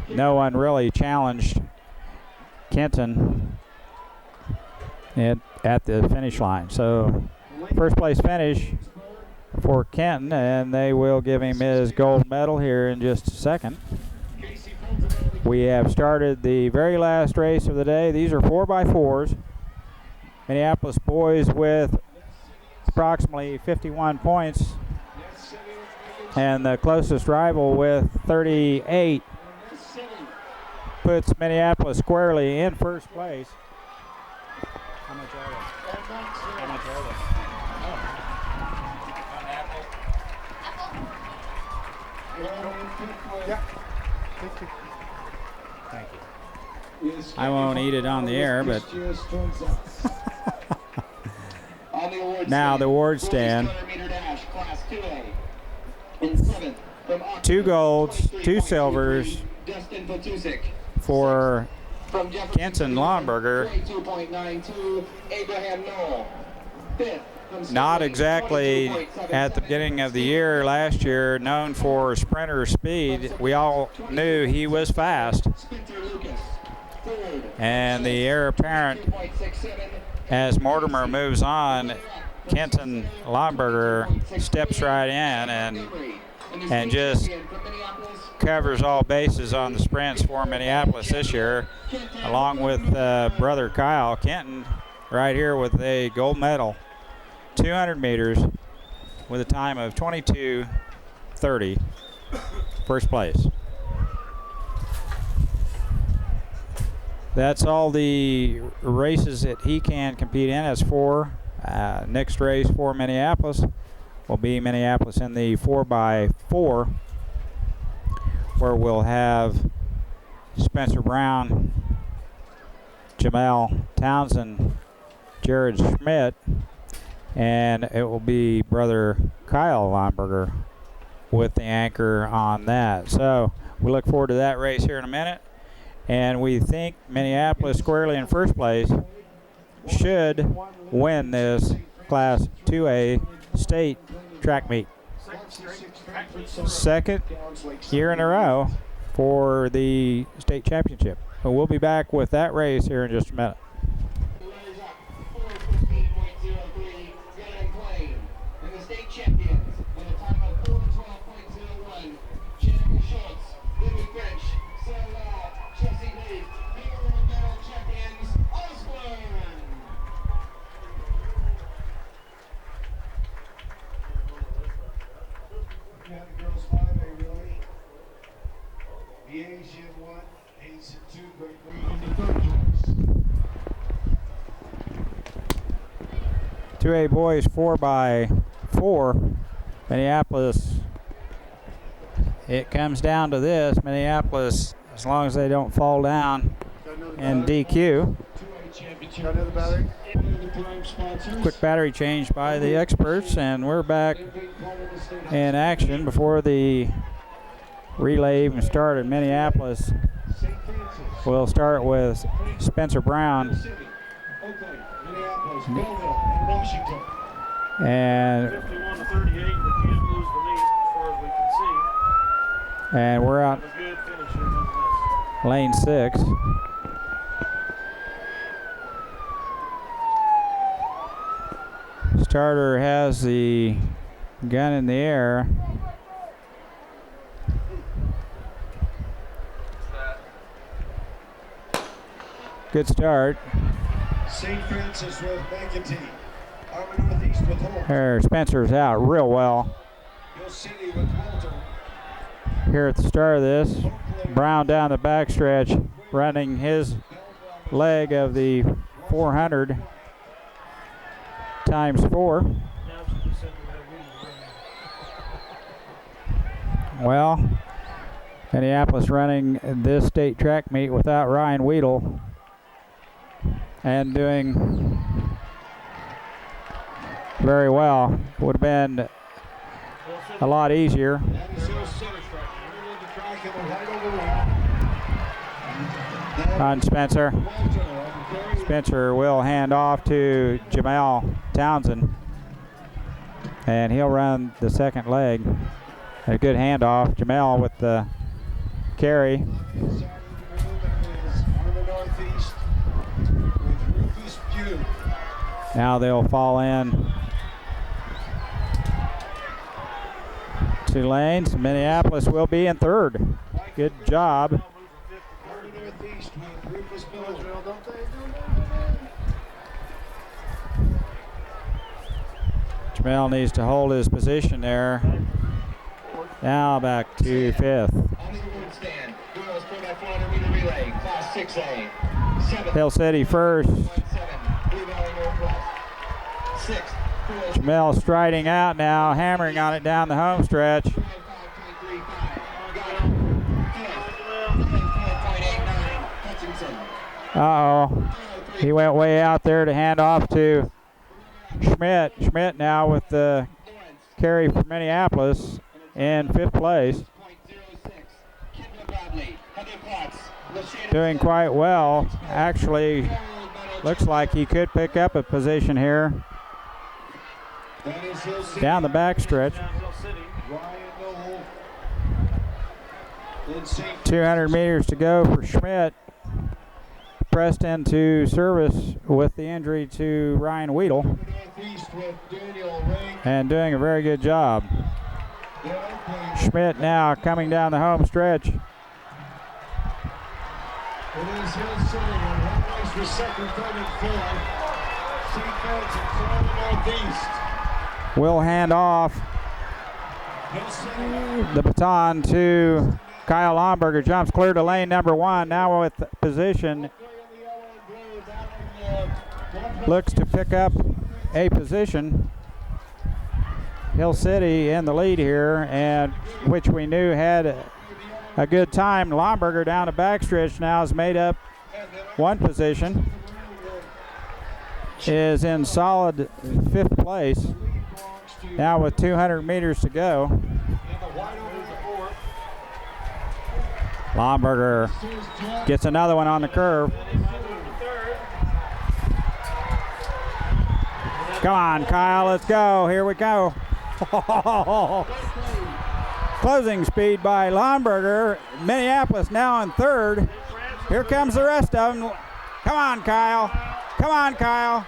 No one really challenged Kenton at the finish line. So first place finish for Kenton, and they will give him his gold medal here in just a second. We have started the very last race of the day. These are 4x4s. Minneapolis boys with approximately 51 points, and the closest rival with 38 puts Minneapolis squarely in first place. How much are they? How much are they? Yeah. Thank you. I won't eat it on the air, but now the award stand. 2 golds, 2 silvers for Kenton Lonberger. Not exactly at the beginning of the year last year known for sprinter speed. We all knew he was fast. And the heir apparent as Mortimer moves on, Kenton Lonberger steps right in and just covers all bases on the sprints for Minneapolis this year, along with brother Kyle. Kenton right here with a gold medal, 200 meters with a time of 22:30, first place. That's all the races that he can compete in as 4. Next race for Minneapolis will be Minneapolis in the 4x4, where we'll have Spencer Brown, Jamel Townsend, Jared Schmidt, and it will be brother Kyle Lonberger with the anchor on that. So we look forward to that race here in a minute. And we think Minneapolis squarely in first place should win this Class 2A state track meet. Second year in a row for the state championship. So we'll be back with that race here in just a minute. And the state champions with a time of 4:12.01. Jennifer Schultz, Libby French, Sarah Chelsea Lee, Hero medal champions, Osborne. Now the girls 5A relay. The Asian 1, Ace and 2, Great Britain in the third place. 2A boys 4x4. Minneapolis, it comes down to this. Minneapolis, as long as they don't fall down in DQ. Quick battery change by the experts, and we're back in action before the relay even started. Minneapolis will start with Spencer Brown. And 51 to 38, we can't lose the meet as far as we can see. And we're out. A good finish here nonetheless. lane 6. Starter has the gun in the air. Good start. St. Francis with McEntee. Army Northeast with Holt. Here, Spencer's out real well. Hill City with Walter. Here at the start of this, Brown down the backstretch, running his leg of the 400 times 4. Well, Minneapolis running this state track meet without Ryan Weedle and doing very well. Would have been a lot easier. On Spencer. Spencer will hand off to Jamal Townsend, and he'll run the second leg. A good handoff. Jamal with the carry. Now they'll fall in 2 lanes. Minneapolis will be in third. Good job. Jamal needs to hold his position there. Now back to 5th. Hill City first. Jamal striding out now, hammering on it down the home stretch. Uh-oh. He went way out there to hand off to Schmidt. Schmidt now with the carry for Minneapolis in 5th place. Doing quite well. Actually, looks like he could pick up a position here. Down the backstretch. 200 meters to go for Schmidt. Pressed into service with the injury to Ryan Weedle. And doing a very good job. Schmidt now coming down the home stretch. It is Hill City on home race for second, third, and fourth. St. Francis on the Northeast. Will hand off the baton to Kyle Lomberger. Jumps clear to lane number 1. Now with position. Looks to pick up a position. Hill City in the lead here, and which we knew had a good time. Lomberger down the backstretch now has made up one position. Is in solid 5th place. Now with 200 meters to go. Lomberger gets another one on the curve. Come on, Kyle, let's go. Here we go. Closing speed by Lomberger. Minneapolis now in 3rd. Here comes the rest of them. Come on, Kyle. Come on, Kyle.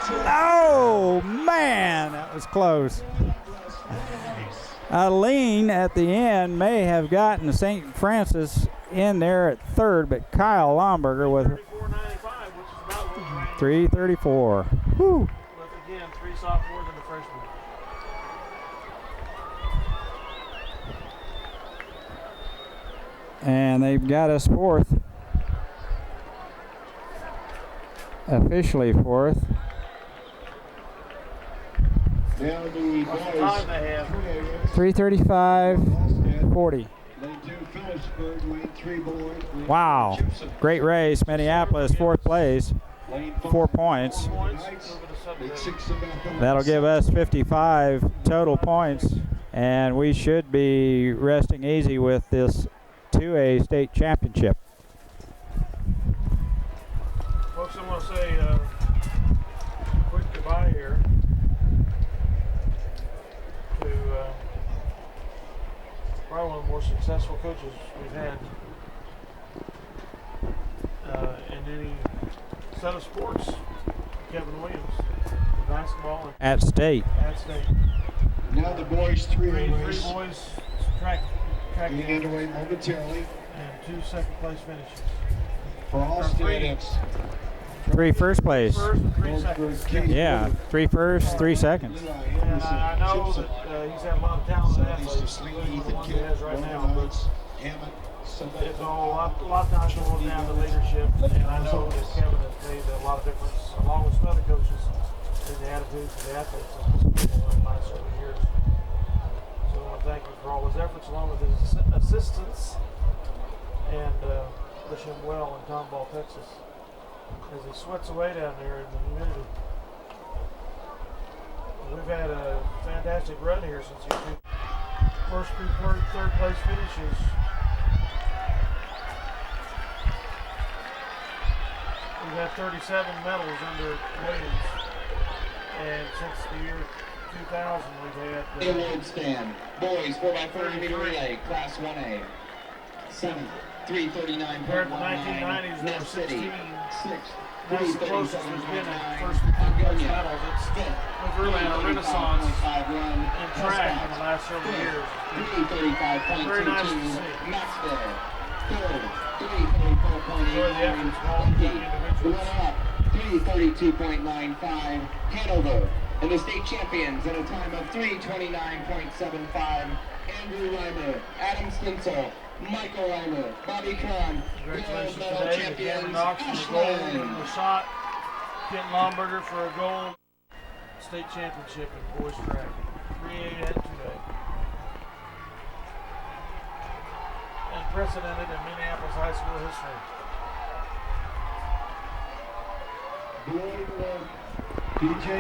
Oh, man, that was close. A lean at the end may have gotten St. Francis in there at 3rd, but Kyle Lomberger with 3:34. Woo. Again, 3 sophomores and a freshman. And they've got us 4th. Officially 4th. Now the boys. 3:35.40. Lane 2, Phillipsburg. Lane 3, Boyd. Wow. Great race. Minneapolis 4th place. 4 points. That'll give us 55 total points, and we should be resting easy with this 2A state championship. Folks, I want to say a quick goodbye here to probably one of the more successful coaches we've had any set of sports. Kevin Williams, basketball At State. at State. Now the boys three Three race boys track being underway momentarily. and 2 second-place finishes. For all stand-ups, 3 first place. First and 3 seconds. Yeah, 3 first, 3 seconds. And I know that he's had a lot of talent in athletes, including the ones he has right now. But it's all a lot of times boils down to leadership, and I know that Kevin has made a lot of difference, along with some other coaches, in the attitudes of the athletes in the school in the last several years. So I want to thank him for all his efforts, along with his assistants, and wish him well in Tomball, Texas, as he sweats away down there in the humidity. We've had a fantastic run here since you two first through third place finishes. We've had 37 medals under Williams, and since the year 2000 we've had Award stand. Boys 4x400 meter relay, Class 1A. 7th, 339.19. compared to the 1990s, there were 16. 6th, That's the closest there's been in first and third place medals. We've really had a renaissance in track in the last several years. Very nice to see. Maxville, 3rd, Enjoy the efforts of all the young individuals. Runner-up, 332.95, Hanover. And the state champions at a time of 329.75, Andrew Reimer, Adam Stinsel, Michael Reimer, Bobby Kahn. Congratulations Gold medal today to champions, Cameron Knox for the gold in Ashland. the shot, Kenton Lomberger for a gold state championship in boys track, 3A and 2A. Unprecedented in Minneapolis high school history.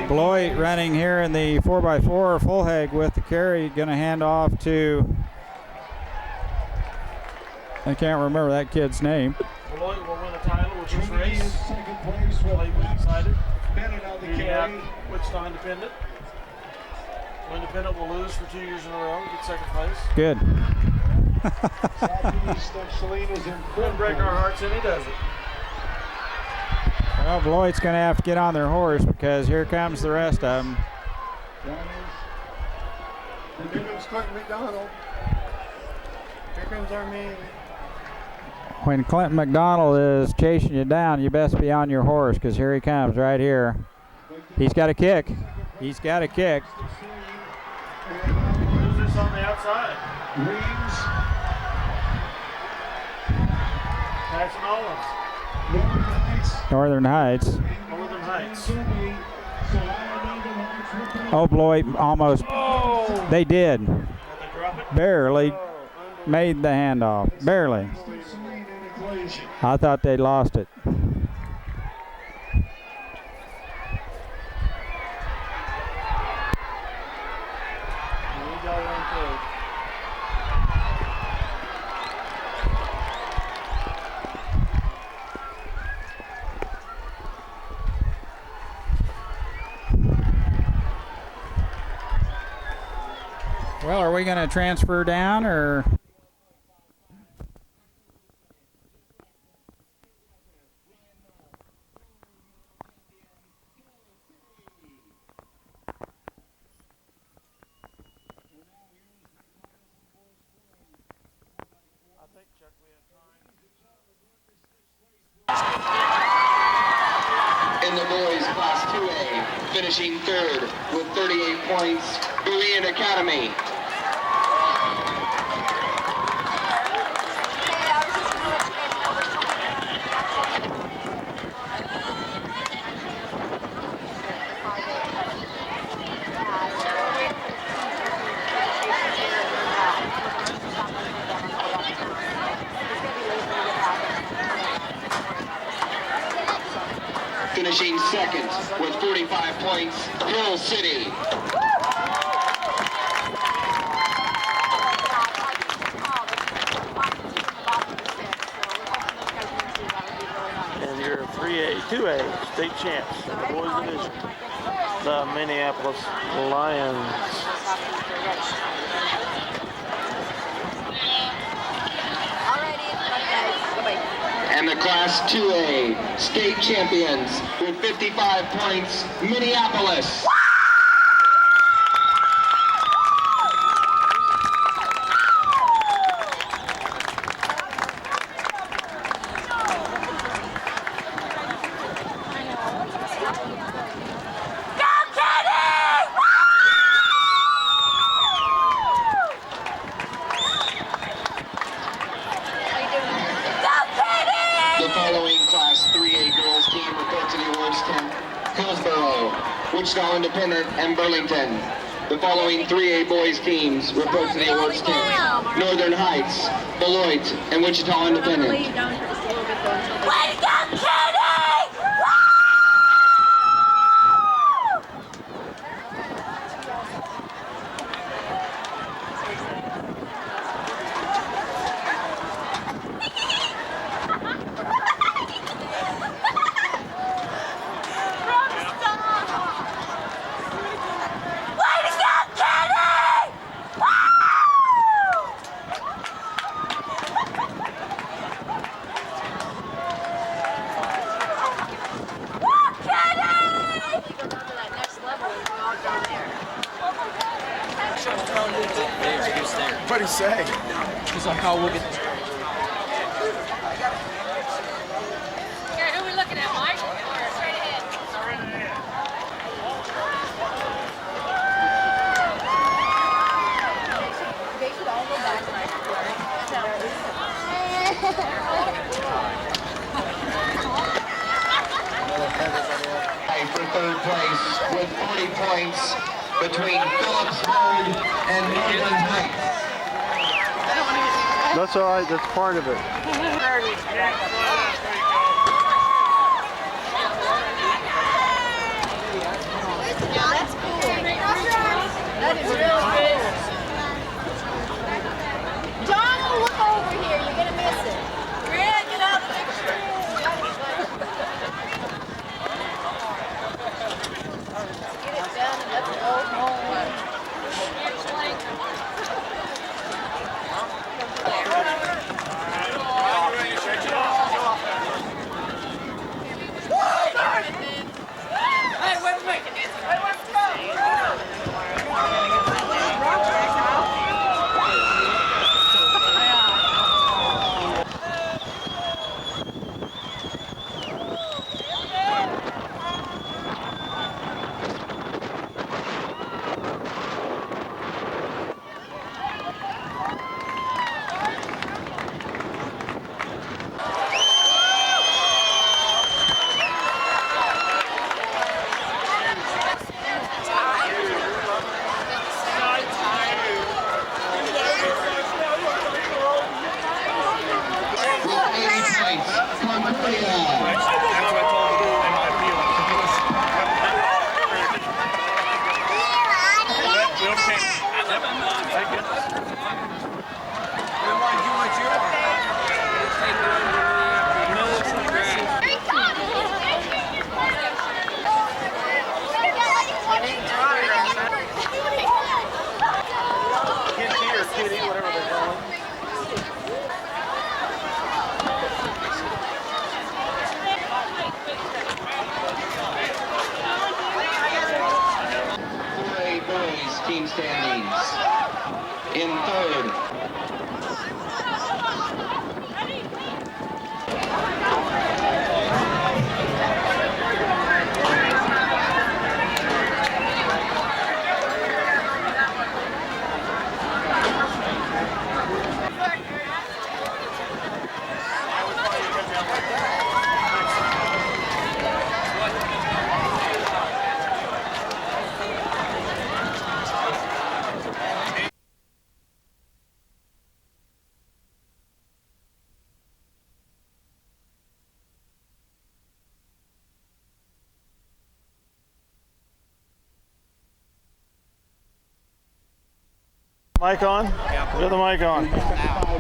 Bloit running here in the 4x4. Fullhag with the carry. Going to hand off to, I can't remember that kid's name. Beloit will win a title with this race. second place with Blake was excited. Bennett on the Beating out carry. Wichita Independent. Independent will lose for 2 years in a row, get second place. Good. Southeast of Salinas in Couldn't break our hearts, and he does it. Well, Bloit's going to have to get on their horse because here comes the rest of them. Here comes Clinton McDonald. Here comes our man. When Clinton McDonald is chasing you down, you best be on your horse because here he comes right here. He's got a kick. He's got a kick. Who's this on the outside? Reeves, Tyson Owens. Northern Heights, Northern Heights. Northern Heights. Oh, Bloit almost. Oh! They did. Did they drop it? Barely made the handoff. Barely. I thought they lost it. Well, are we going to transfer down or? In the boys class 2A, finishing 3rd with 38 points, Korean Academy. Finishing 2nd with 45 points, Hill City. And your 3A, 2A state champs in the boys division, the Minneapolis Lions. And the Class 2A state champions with 55 points, Minneapolis. The following Class 3A girls team report to the awards tent: Hillsborough, Wichita Independent, and Burlington. The following 3A boys teams report to the awards tent: Northern Heights, Beloit, and Wichita Independent. Way to go, Kenny! What'd he say? He's like, oh, we'll get this. Here, who are we looking at, Mike? Or straight ahead? They should all go back For third place with 40 points between Phillipsburg and Northern Heights. That's all right. That's part of it. That's cool. That is really good. John, look over here. You're going to miss it. Grant, get out of the picture. Get it done. Let's go home. Hey, wait, wait. Hey, let's go. Team standings. In third, Mic on? Get the mic on.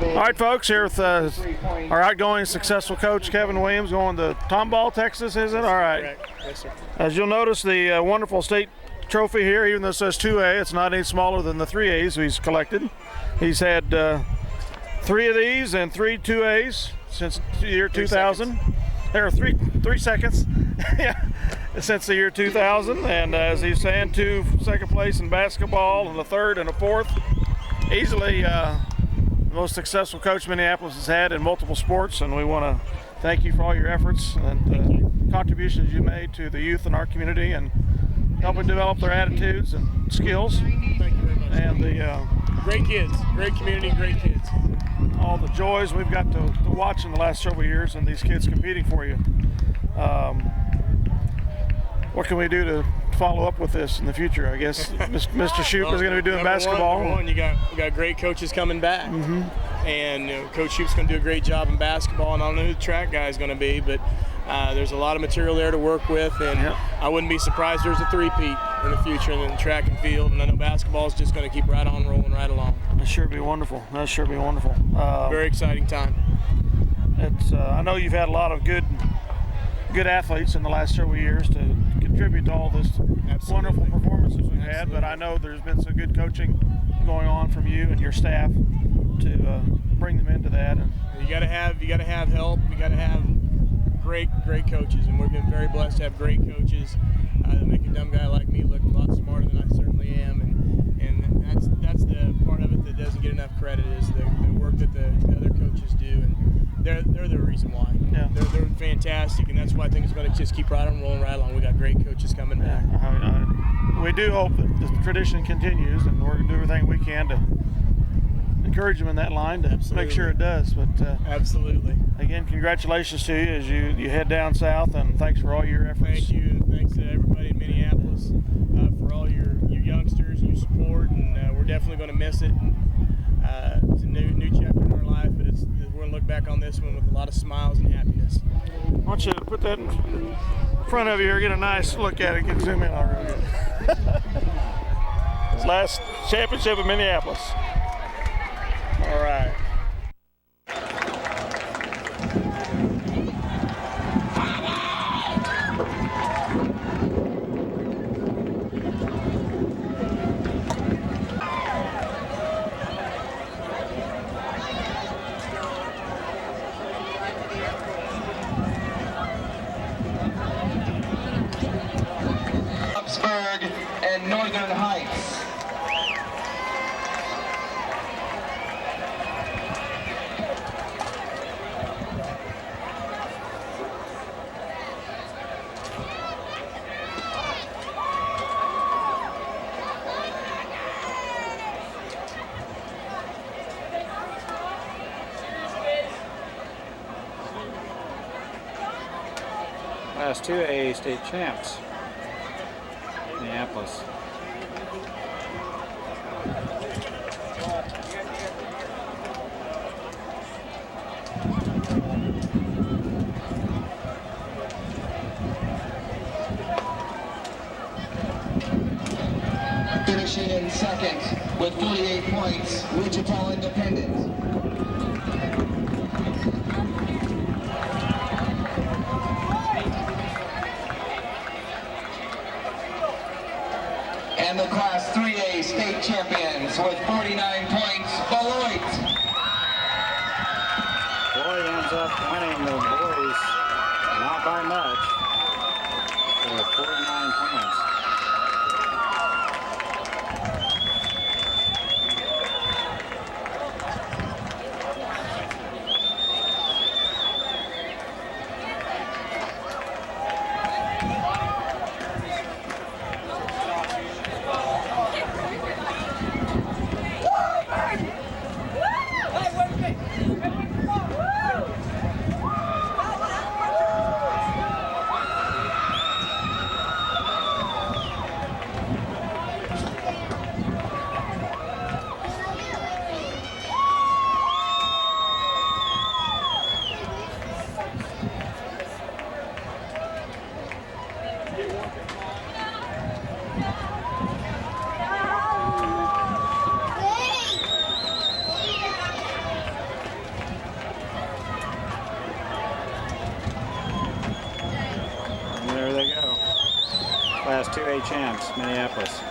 All right, folks, here with our outgoing successful coach, Kevin Williams, going to Tomball, Texas, is it? All right. Yes, sir. As you'll notice, the wonderful state trophy here, even though it says 2A, it's not any smaller than the 3As he's collected. He's had 3 of these and 3 2As since the year 2000. There are three seconds yeah, since the year 2000. And as he's saying, 2 second place in basketball and a 3rd and a 4th. Easily the most successful coach Minneapolis has had in multiple sports, and we want to thank you for all your efforts and contributions you made to the youth in our community and helping develop their attitudes and skills. Thank you very much. And the great kids, great community, great kids. All the joys we've got to watch in the last several years and these kids competing for you. What can we do to follow up with this in the future? I guess Mr. Shoup is going to be doing basketball. Number one, we got great coaches coming back. And Coach Shoup's going to do a great job in basketball, and I don't know who the track guy is going to be, but there's a lot of material there to work with, and I wouldn't be surprised there's a three-peat in the future in the track and field, and I know basketball is just going to keep right on rolling right along. That sure be wonderful. That sure be wonderful. Very exciting time. It's I know you've had a lot of good athletes in the last several years to contribute to all this wonderful performances we've had, but I know there's been some good coaching going on from you and your staff to bring them into that. And you got to have help. You got to have great coaches, and we've been very blessed to have great coaches that make a dumb guy like me look a lot smarter than I certainly am, and that's the part of it that doesn't get enough credit is the work that the other coaches do, and they're the reason why. Yeah. They're fantastic, and that's why I think it's going to just keep right on rolling right along. We got great coaches coming back. We do hope that the tradition continues, and we're going to do everything we can to encourage them in that line to make sure it does. But absolutely. Again, congratulations to you as you head down south, and thanks for all your efforts. Thank you, and thanks to everybody in Minneapolis for all your youngsters and your support, and we're definitely going to miss it. It's a new chapter in our life, but we're going to look back on this one with a lot of smiles and happiness. Why don't you put that in front of you here, get a nice look at it, get zoom in on it. His last championship in Minneapolis. All right. And Northern Heights. Class 2A state champs, Minneapolis. Finishing in second with 48 points, Wichita Independent. And the Class 3A state champions with 49 points, Beloit. Beloit ends up winning the boys, not by much, for 49 points. There they go. Class 2A champs, Minneapolis.